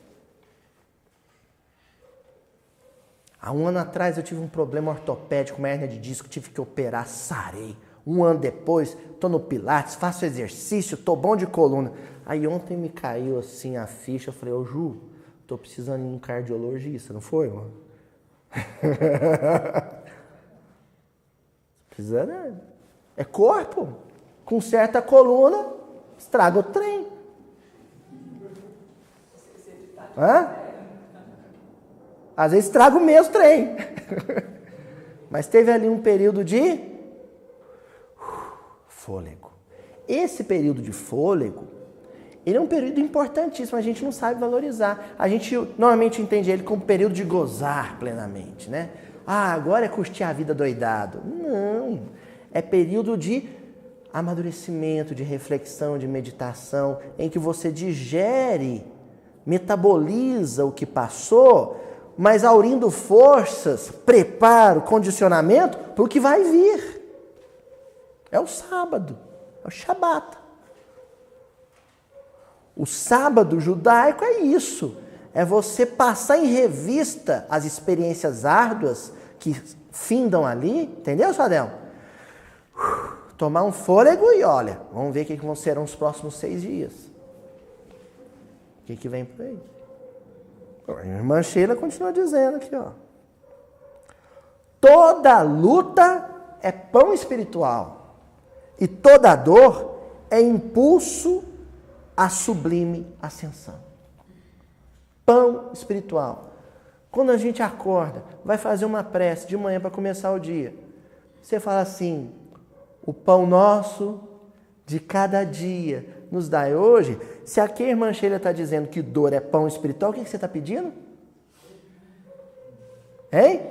Há um ano atrás eu tive um problema ortopédico, uma hérnia de disco, tive que operar, sarei. Um ano depois, estou no Pilates, faço exercício, estou bom de coluna. Aí ontem me caiu assim a ficha, eu falei, ô Ju, estou precisando de um cardiologista, não foi, mano? Precisando, é corpo. Com certa coluna, estraga o trem. Hã? Às vezes estraga o mesmo trem. Mas teve ali um período de fôlego. Esse período de fôlego, ele é um período importantíssimo, a gente não sabe valorizar. A gente normalmente entende ele como período de gozar plenamente, né? Ah, agora é curtir a vida doidado. Não, é período de amadurecimento, de reflexão, de meditação, em que você digere, metaboliza o que passou, mas aurindo forças, preparo, condicionamento para o que vai vir. É o sábado, é o Shabat. O sábado judaico é isso. É você passar em revista as experiências árduas que findam ali, entendeu, Sadel? Tomar um fôlego e olha, vamos ver o que vão ser os próximos 6 dias. O que vem por aí? A irmã Sheila continua dizendo aqui, ó. Toda luta é pão espiritual. E toda dor é impulso à sublime ascensão. Pão espiritual. Quando a gente acorda, vai fazer uma prece de manhã para começar o dia. Você fala assim, o pão nosso de cada dia nos dai hoje. Se aqui a irmã Sheila está dizendo que dor é pão espiritual, o que você está pedindo? Hein?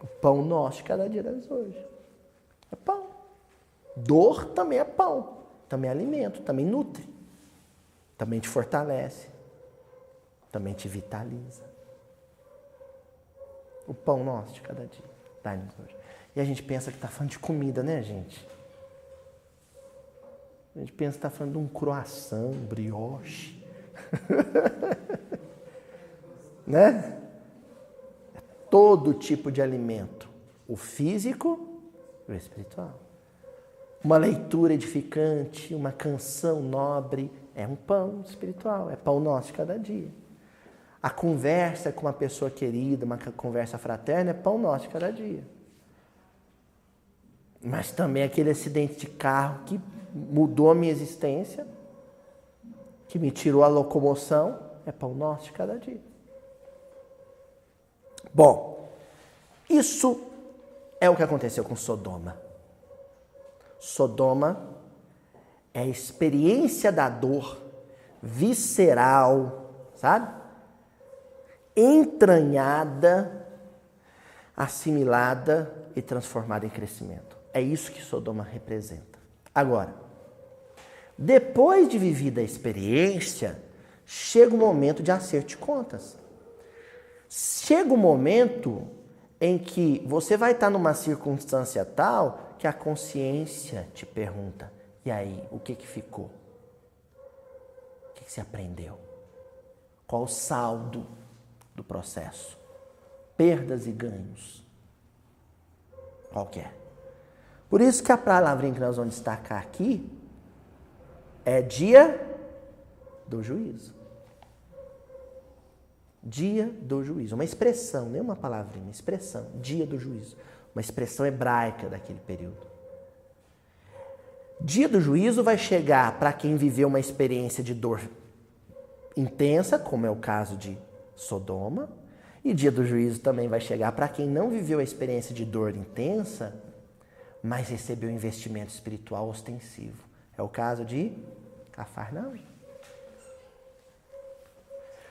O pão nosso de cada dia das hoje. É pão. Dor também é pão. Também é alimento, também nutre. Também te fortalece. Também te vitaliza. O pão nosso de cada dia. Dá-nos hoje. E a gente pensa que está falando de comida, né, gente? A gente pensa que está falando de um croissant, um brioche. Né? É todo tipo de alimento. O físico e o espiritual. Uma leitura edificante, uma canção nobre, é um pão espiritual, é pão nosso de cada dia. A conversa com uma pessoa querida, uma conversa fraterna, é pão nosso de cada dia. Mas também aquele acidente de carro que mudou a minha existência, que me tirou a locomoção, é pão nosso de cada dia. Bom, isso é o que aconteceu com Sodoma. Sodoma é a experiência da dor visceral, sabe? Entranhada, assimilada e transformada em crescimento. É isso que Sodoma representa. Agora, depois de vivida a experiência, chega o momento de acerto de contas. Chega o momento em que você vai estar numa circunstância tal que a consciência te pergunta, e aí, o que ficou? O que você aprendeu? Qual o saldo do processo? Perdas e ganhos. Qual que é? Por isso que a palavrinha que nós vamos destacar aqui é dia do juízo. Dia do juízo. Uma expressão, nem uma palavrinha, uma expressão. Dia do juízo. Uma expressão hebraica daquele período. Dia do juízo vai chegar para quem viveu uma experiência de dor intensa, como é o caso de Sodoma, E dia do juízo também vai chegar para quem não viveu a experiência de dor intensa, mas recebeu investimento espiritual ostensivo. É o caso de Cafarnaum.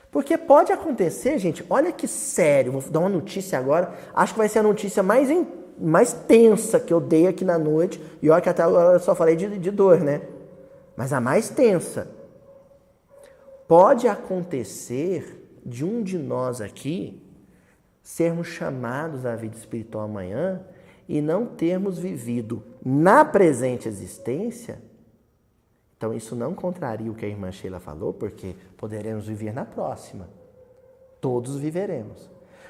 Porque pode acontecer, gente, olha que sério, vou dar uma notícia agora, acho que vai ser a notícia mais tensa que eu dei aqui na noite, e olha que até agora eu só falei de dor, né? Mas a mais tensa. Pode acontecer de um de nós aqui sermos chamados à vida espiritual amanhã e não termos vivido na presente existência. Então isso não contraria o que a irmã Sheila falou, porque poderemos viver na próxima. Todos viveremos.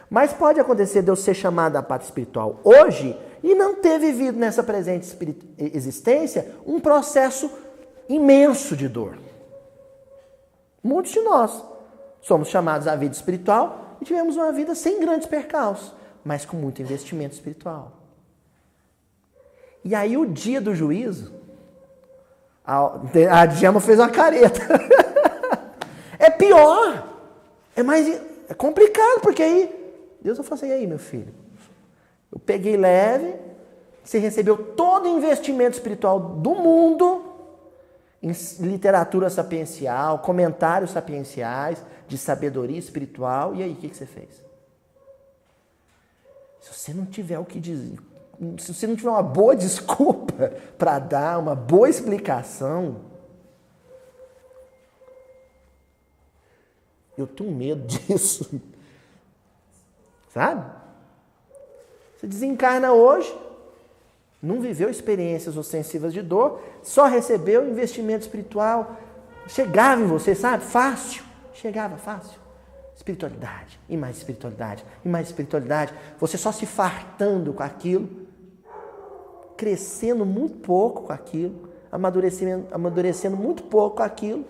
Mas pode acontecer de eu ser chamado à pátria espiritual hoje e não ter vivido nessa presente existência um processo imenso de dor. Muitos de nós somos chamados à vida espiritual e tivemos uma vida sem grandes percalços, mas com muito investimento espiritual. E aí o dia do juízo, a Djalma fez uma careta. É pior. É complicado, porque aí Deus vai falar assim, e aí, meu filho? Eu peguei leve, você recebeu todo o investimento espiritual do mundo, em literatura sapiencial, comentários sapienciais, de sabedoria espiritual, e aí, o que você fez? Se você não tiver o que dizer, se você não tiver uma boa desculpa para dar, uma boa explicação, eu tenho medo disso. Sabe? Você desencarna hoje, não viveu experiências ostensivas de dor, só recebeu investimento espiritual. Chegava em você, sabe? Fácil. Chegava fácil. Espiritualidade, e mais espiritualidade, e mais espiritualidade. Você só se fartando com aquilo, crescendo muito pouco com aquilo, amadurecendo muito pouco com aquilo,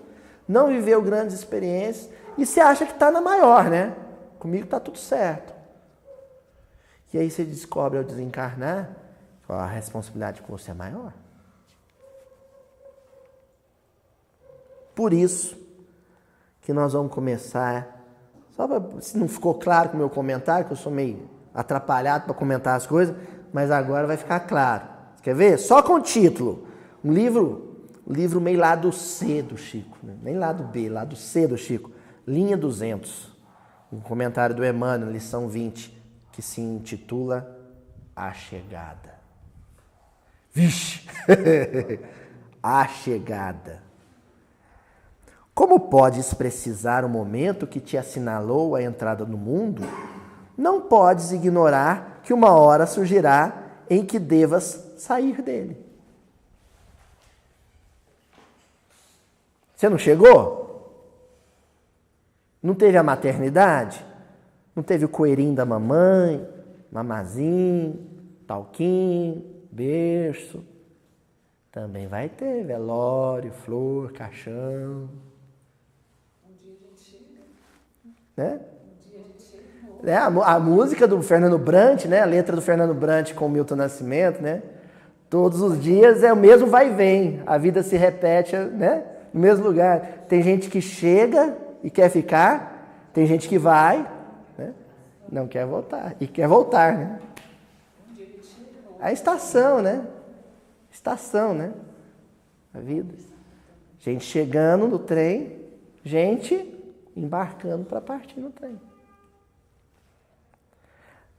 não viveu grandes experiências, e você acha que está na maior, né? Comigo está tudo certo. E aí você descobre ao desencarnar, a responsabilidade com você é maior. Por isso que nós vamos começar, só para, se não ficou claro com o meu comentário, que eu sou meio atrapalhado para comentar as coisas, mas agora vai ficar claro. Você quer ver? Só com o título. Um livro meio lado C do Chico, né? Nem lado B, lado C do Chico. Linha 200. Um comentário do Emmanuel, lição 20, que se intitula A Chegada. Vixe! A Chegada. Como podes precisar o momento que te assinalou a entrada no mundo, não podes ignorar que uma hora surgirá em que devas sair dele. Você não chegou? Não teve a maternidade? Não teve o coelhinho da mamãe, mamazinho, talquinho, berço? Também vai ter velório, flor, caixão. Né? A música do Fernando Brant, né? A letra do Fernando Brant com o Milton Nascimento, né? Todos os dias é o mesmo vai e vem, a vida se repete, né? No mesmo lugar. Tem gente que chega e quer ficar, tem gente que vai, né? Não quer voltar e quer voltar, né? A estação, né? Estação, né? A vida. Gente chegando no trem, gente embarcando para partir no trem.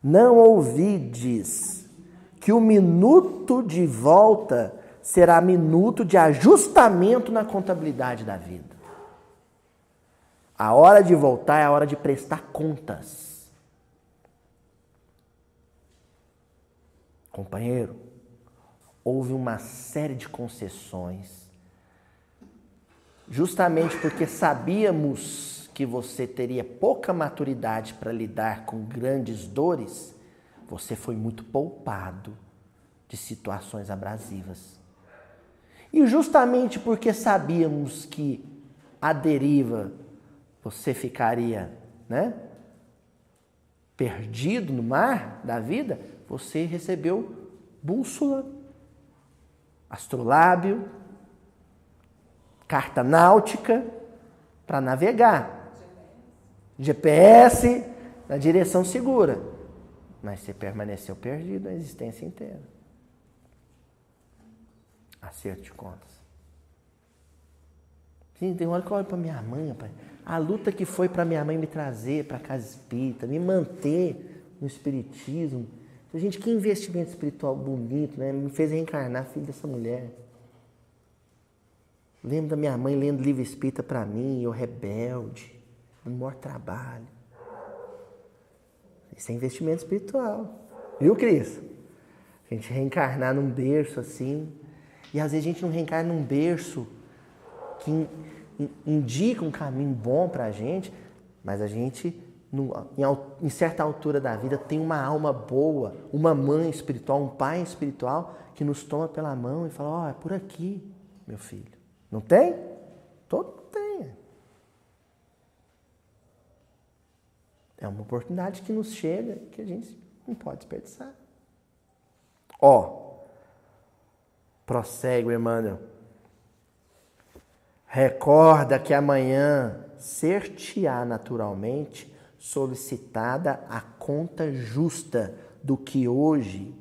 Não ouvides que o minuto de volta será minuto de ajustamento na contabilidade da vida. A hora de voltar é a hora de prestar contas. Companheiro, houve uma série de concessões, justamente porque sabíamos que você teria pouca maturidade para lidar com grandes dores, você foi muito poupado de situações abrasivas. E justamente porque sabíamos que à deriva você ficaria, né, perdido no mar da vida, você recebeu bússola, astrolábio, carta náutica para navegar. GPS, na direção segura, mas você permaneceu perdido a existência inteira. Acerto de contas. Gente, tem hora que eu olho para minha mãe, pai. A luta que foi para minha mãe me trazer para a casa espírita, me manter no espiritismo. Gente, que investimento espiritual bonito, né? Me fez reencarnar filho dessa mulher. Lembro da minha mãe lendo livro espírita para mim, eu rebelde, no maior trabalho. Isso é investimento espiritual. Viu, Cris? A gente reencarnar num berço assim. E às vezes a gente não reencarna num berço que indica um caminho bom para a gente, mas a gente, em certa altura da vida, tem uma alma boa, uma mãe espiritual, um pai espiritual que nos toma pela mão e fala, ó, é por aqui, meu filho. Não tem? Todo mundo tem. É uma oportunidade que nos chega que a gente não pode desperdiçar. Ó, prossegue o Emmanuel. Recorda que amanhã ser-te-á naturalmente solicitada a conta justa do que hoje,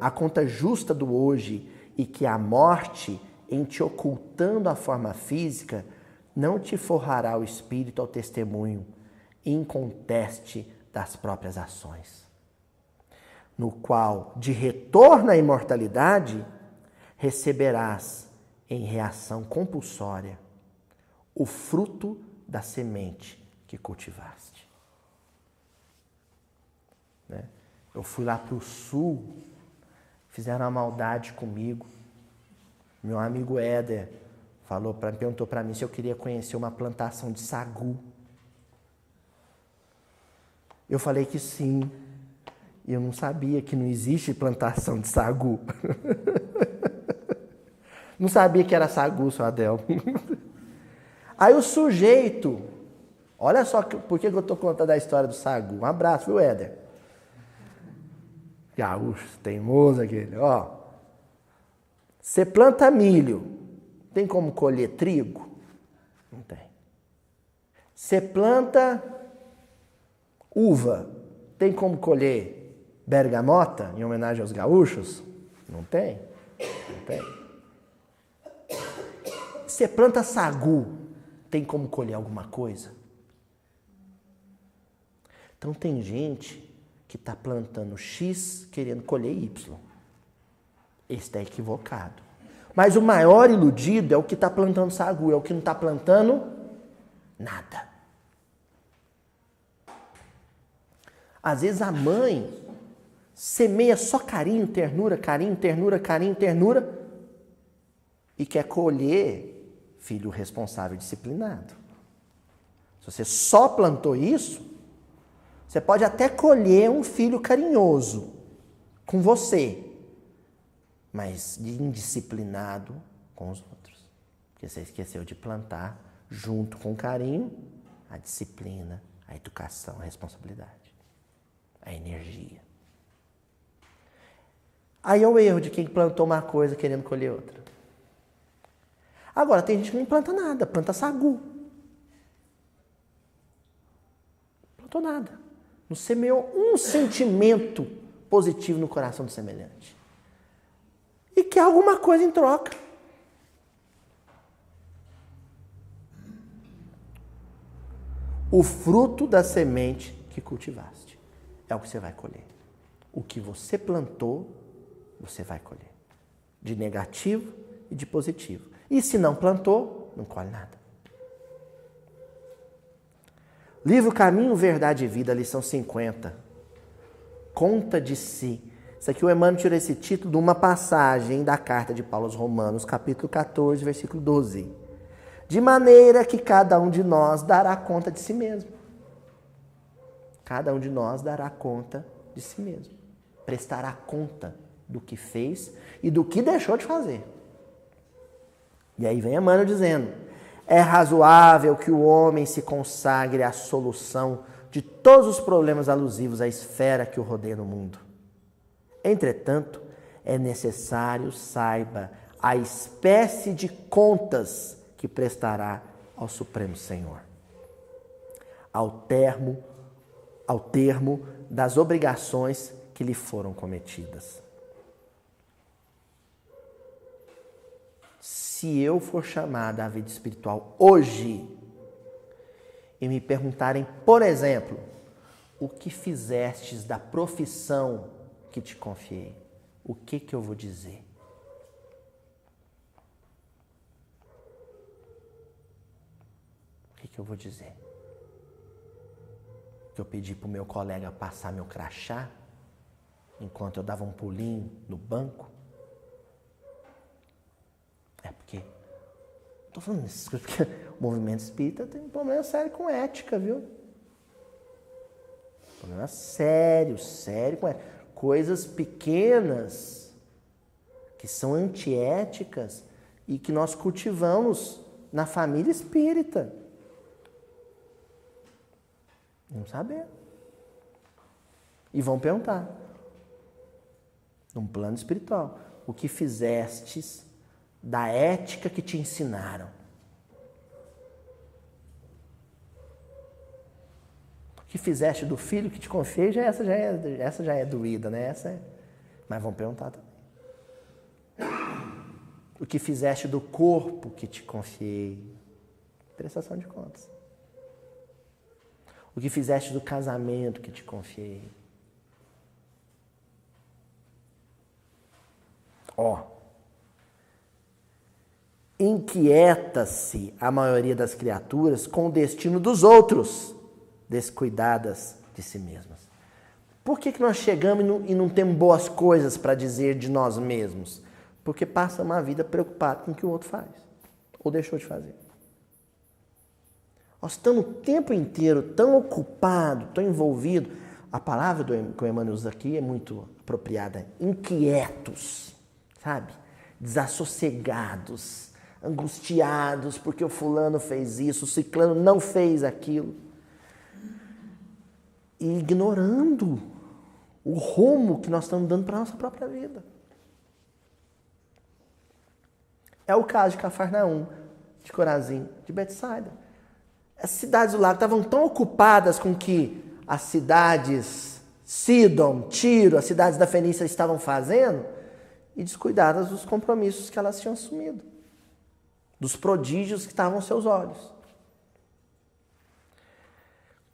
a conta justa do hoje, e que a morte, em te ocultando a forma física, não te forrará o espírito ao testemunho inconteste das próprias ações, no qual, de retorno à imortalidade, receberás em reação compulsória o fruto da semente que cultivaste. Né? Eu fui lá para o sul, fizeram uma maldade comigo. Meu amigo Éder perguntou para mim se eu queria conhecer uma plantação de sagu. Eu falei que sim. E eu não sabia que não existe plantação de sagu. Não sabia que era sagu, seu Adel. Aí o sujeito, olha só por que eu estou contando a história do sagu. Um abraço, viu, Éder? Gaúcho, teimoso aquele. Ó, você planta milho, tem como colher trigo? Não tem. Você planta uva, tem como colher bergamota, em homenagem aos gaúchos? Não tem. Não tem. Você planta sagu, tem como colher alguma coisa? Então tem gente que está plantando X querendo colher Y. Esse está equivocado. Mas o maior iludido é o que está plantando sagu, é o que não está plantando nada. Às vezes a mãe semeia só carinho, ternura, carinho, ternura, carinho, ternura e quer colher filho responsável e disciplinado. Se você só plantou isso, você pode até colher um filho carinhoso com você, mas indisciplinado com os outros. Porque você esqueceu de plantar, junto com o carinho, a disciplina, a educação, a responsabilidade, a energia. Aí é o erro de quem plantou uma coisa querendo colher outra. Agora, tem gente que não planta nada, planta sagu. Plantou nada. Não semeou um sentimento positivo no coração do semelhante. E quer alguma coisa em troca. O fruto da semente que cultivaste é o que você vai colher. O que você plantou, você vai colher. De negativo e de positivo. E se não plantou, não colhe nada. Livro Caminho, Verdade e Vida, lição 50. Conta de si. Isso aqui o Emmanuel tirou esse título de uma passagem da carta de Paulo aos Romanos, capítulo 14, versículo 12. De maneira que cada um de nós dará conta de si mesmo. Cada um de nós dará conta de si mesmo. Prestará conta do que fez e do que deixou de fazer. E aí vem Emmanuel dizendo, é razoável que o homem se consagre à solução de todos os problemas alusivos à esfera que o rodeia no mundo. Entretanto, é necessário saiba a espécie de contas que prestará ao Supremo Senhor. Ao termo ao termo das obrigações que lhe foram cometidas. Se eu for chamado à vida espiritual hoje e me perguntarem, por exemplo, o que fizestes da profissão que te confiei, o que eu vou dizer? O que eu vou dizer? Que eu pedi para o meu colega passar meu crachá enquanto eu dava um pulinho no banco? É porque... Estou falando isso porque o movimento espírita tem um problema sério com ética, viu? Problema sério com ética. Coisas pequenas que são antiéticas e que nós cultivamos na família espírita. Não saber. E vão perguntar, num plano espiritual, o que fizestes da ética que te ensinaram? O que fizeste do filho que te confiei, essa já é doída, né? Mas vão perguntar também. O que fizeste do corpo que te confiei? Prestação de contas. O que fizeste do casamento que te confiei? Inquieta-se a maioria das criaturas com o destino dos outros, descuidadas de si mesmas. Por que nós chegamos e não temos boas coisas para dizer de nós mesmos? Porque passa uma vida preocupado com o que o outro faz, ou deixou de fazer. Nós estamos o tempo inteiro tão ocupados, tão envolvidos. A palavra que o Emmanuel usa aqui é muito apropriada. Inquietos, sabe? Desassossegados, angustiados porque o fulano fez isso, o ciclano não fez aquilo. E ignorando o rumo que nós estamos dando para a nossa própria vida. É o caso de Cafarnaum, de Corazim, de Betsaida. As cidades do lado estavam tão ocupadas com que as cidades Sidom, Tiro, as cidades da Fenícia estavam fazendo e descuidadas dos compromissos que elas tinham assumido, dos prodígios que estavam aos seus olhos.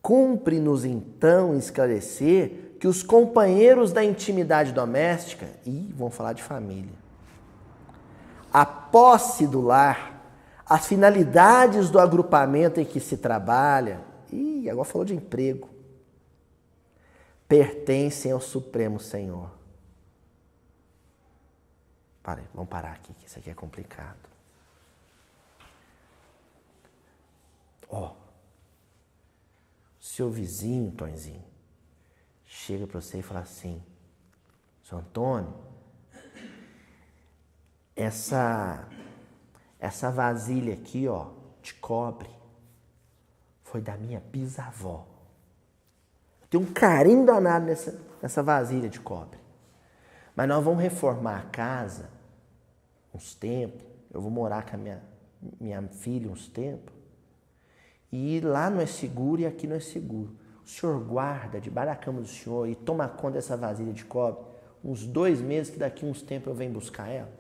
Cumpre-nos então esclarecer que os companheiros da intimidade doméstica, vão falar de família, a posse do lar, as finalidades do agrupamento em que se trabalha, agora falou de emprego, pertencem ao Supremo Senhor. Vamos parar aqui, que isso aqui é complicado. Seu vizinho, Tonzinho, chega para você e fala assim, seu Antônio, essa vasilha aqui, de cobre, foi da minha bisavó. Tem um carinho danado nessa vasilha de cobre. Mas nós vamos reformar a casa uns tempos. Eu vou morar com a minha filha uns tempos. E lá não é seguro e aqui não é seguro. O senhor guarda debaixo da cama do senhor e toma conta dessa vasilha de cobre uns 2 meses, que daqui uns tempos eu venho buscar ela.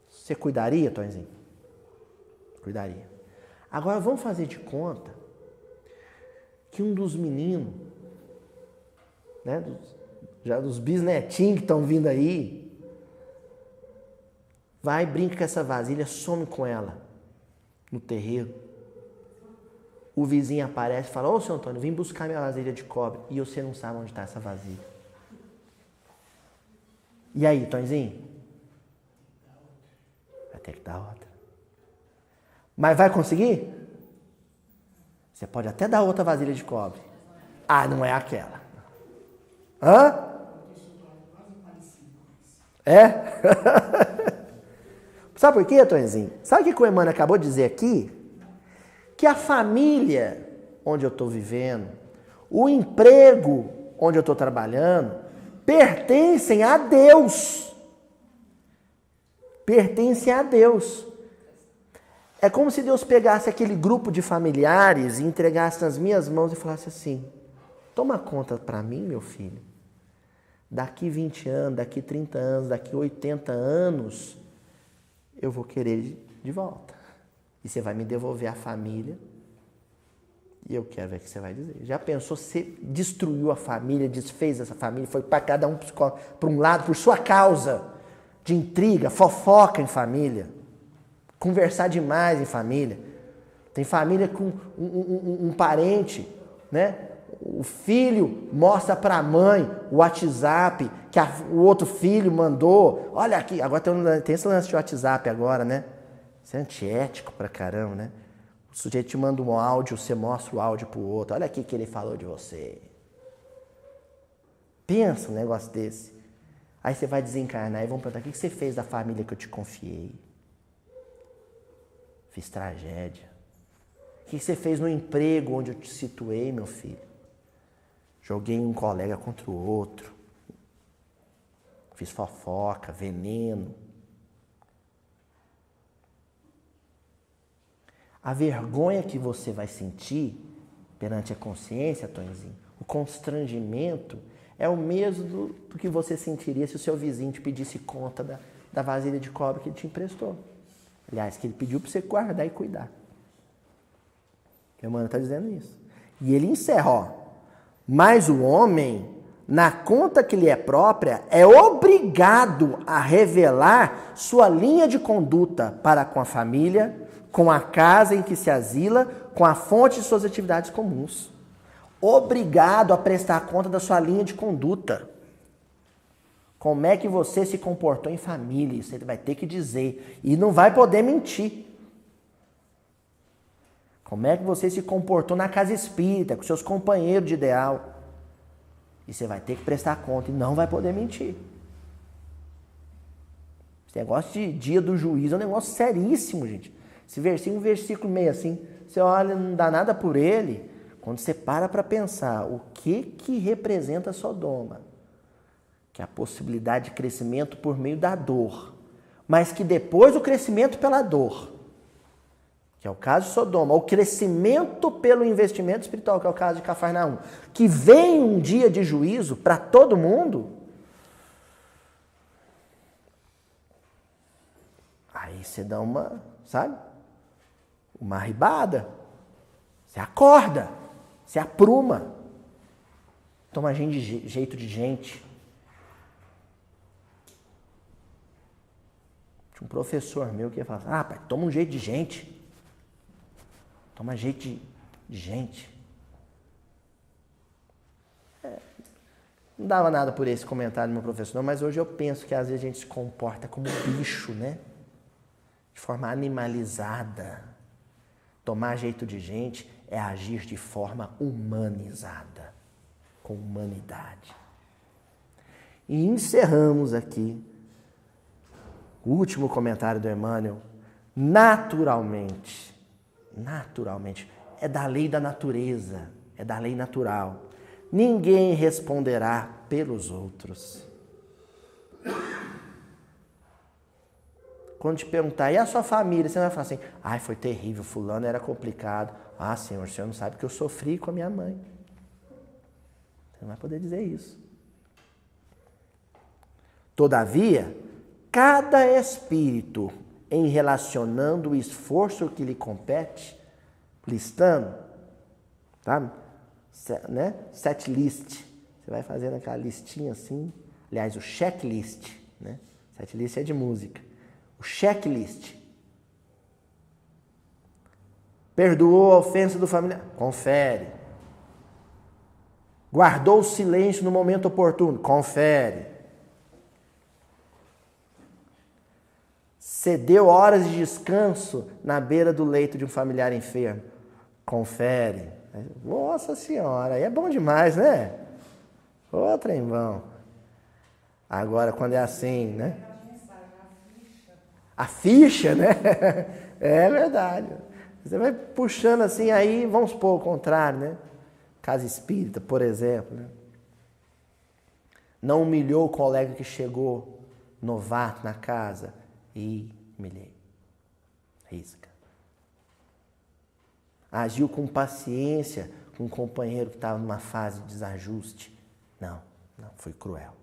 Você cuidaria, Tonzinho? Cuidaria. Agora vamos fazer de conta que um dos meninos, né, dos bisnetinhos que estão vindo aí, vai, brinca com essa vasilha, some com ela no terreiro. O vizinho aparece e fala, ô, seu Antônio, vim buscar minha vasilha de cobre. E você não sabe onde está essa vasilha. E aí, Tonzinho? Vai ter que dar outra. Mas vai conseguir? Você pode até dar outra vasilha de cobre. Não é aquela. Hã? É? Sabe por quê, Tonzinho? Sabe o que o Emmanuel acabou de dizer aqui? Que a família onde eu estou vivendo, o emprego onde eu estou trabalhando, pertencem a Deus. Pertencem a Deus. É como se Deus pegasse aquele grupo de familiares e entregasse nas minhas mãos e falasse assim: toma conta para mim, meu filho. Daqui 20 anos, daqui 30 anos, daqui 80 anos, eu vou querer de volta. E você vai me devolver a família. E eu quero ver o que você vai dizer. Já pensou, você destruiu a família, desfez essa família, foi para cada um para um lado, por sua causa, de intriga, fofoca em família, conversar demais em família. Tem família com um parente, né? O filho mostra para a mãe o WhatsApp que o outro filho mandou. Olha aqui, agora tem esse lance de WhatsApp agora, né? Isso é antiético pra caramba, né? O sujeito te manda um áudio, você mostra o áudio pro outro. Olha aqui que ele falou de você. Pensa um negócio desse. Aí você vai desencarnar e vão perguntar: o que você fez da família que eu te confiei? Fiz tragédia. O que você fez no emprego onde eu te situei, meu filho? Joguei um colega contra o outro. Fiz fofoca, veneno. A vergonha que você vai sentir perante a consciência, Tonzinho, o constrangimento é o mesmo do que você sentiria se o seu vizinho te pedisse conta da vasilha de cobre que ele te emprestou. Aliás, que ele pediu para você guardar e cuidar. Meu mano está dizendo isso. E ele encerra, ó. Mas o homem, na conta que lhe é própria, é obrigado a revelar sua linha de conduta para com a família, com a casa em que se asila, com a fonte de suas atividades comuns. Obrigado a prestar conta da sua linha de conduta. Como é que você se comportou em família? Isso ele vai ter que dizer. E não vai poder mentir. Como é que você se comportou na casa espírita, com seus companheiros de ideal? E você vai ter que prestar conta e não vai poder mentir. Esse negócio de dia do juízo é um negócio seríssimo, gente. Esse versículo meio assim, você olha, não dá nada por ele. Quando você para pensar o que representa Sodoma, que é a possibilidade de crescimento por meio da dor, mas que depois o crescimento pela dor, que é o caso de Sodoma, o crescimento pelo investimento espiritual, que é o caso de Cafarnaum, que vem um dia de juízo para todo mundo, aí você dá uma, sabe, uma arribada, você acorda, você apruma, toma jeito de gente. Tinha um professor meu que ia falar: ah, pai, toma um jeito de gente. Toma jeito de gente. Não dava nada por esse comentário do meu professor, não, mas hoje eu penso que às vezes a gente se comporta como bicho, né? De forma animalizada. Tomar jeito de gente é agir de forma humanizada, com humanidade. E encerramos aqui o último comentário do Emmanuel. Naturalmente, é da lei da natureza, é da lei natural. Ninguém responderá pelos outros. Quando te perguntar: e a sua família? Você vai falar assim: ai, foi terrível, fulano era complicado. Ah, senhor, o senhor não sabe que eu sofri com a minha mãe. Você não vai poder dizer isso. Todavia, cada espírito, em relacionando o esforço que lhe compete, listando, sabe? Né? Set list. Você vai fazendo aquela listinha assim. Aliás, o checklist, né? Set list é de música. O checklist. Perdoou a ofensa do familiar? Confere. Guardou o silêncio no momento oportuno? Confere. Cedeu horas de descanso na beira do leito de um familiar enfermo? Confere. Nossa Senhora, aí é bom demais, né? Ô, trembão. Agora, quando é assim, né? A ficha, né? É verdade. Você vai puxando assim, aí vamos supor o contrário, né? Casa espírita, por exemplo, né? Não humilhou o colega que chegou novato na casa? E humilhei. Risca. Agiu com paciência com um companheiro que estava numa fase de desajuste. Não, foi cruel.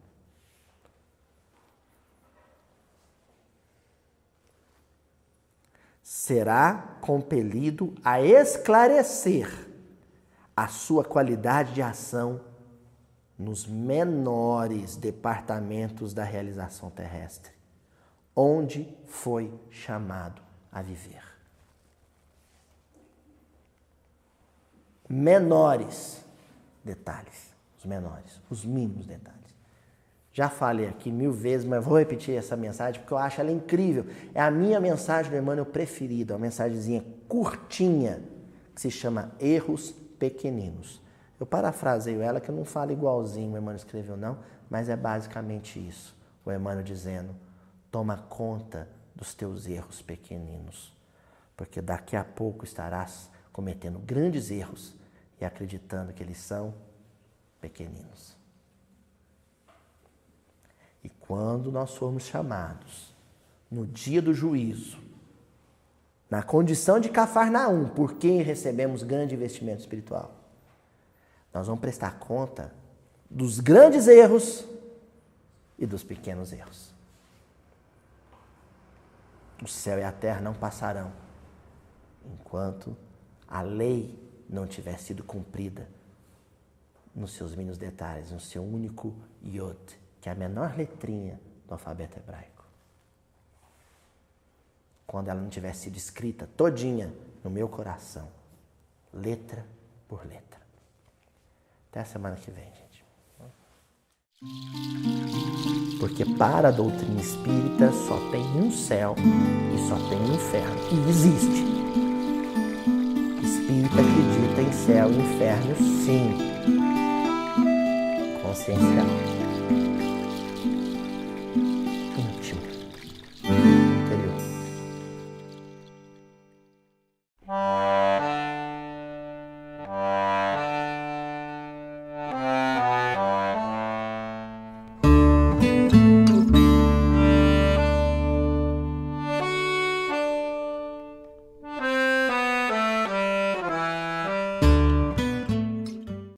Será compelido a esclarecer a sua qualidade de ação nos menores departamentos da realização terrestre, onde foi chamado a viver. Menores detalhes, os mínimos detalhes. Já falei aqui 1000 vezes, mas vou repetir essa mensagem porque eu acho ela incrível. É a minha mensagem do Emmanuel preferida, uma mensagenzinha curtinha, que se chama Erros Pequeninos. Eu parafraseio ela, que eu não falo igualzinho o Emmanuel escreveu não, mas é basicamente isso. O Emmanuel dizendo, toma conta dos teus erros pequeninos, porque daqui a pouco estarás cometendo grandes erros e acreditando que eles são pequeninos. E quando nós formos chamados, no dia do juízo, na condição de Cafarnaum, por quem recebemos grande investimento espiritual, nós vamos prestar conta dos grandes erros e dos pequenos erros. O céu e a terra não passarão enquanto a lei não tiver sido cumprida nos seus mínimos detalhes, no seu único Yod, que é a menor letrinha do alfabeto hebraico. Quando ela não tiver sido escrita todinha no meu coração, letra por letra. Até a semana que vem, gente. Porque para a doutrina espírita só tem um céu e só tem um inferno. E existe. Espírita acredita em céu e inferno, sim. Consciencial.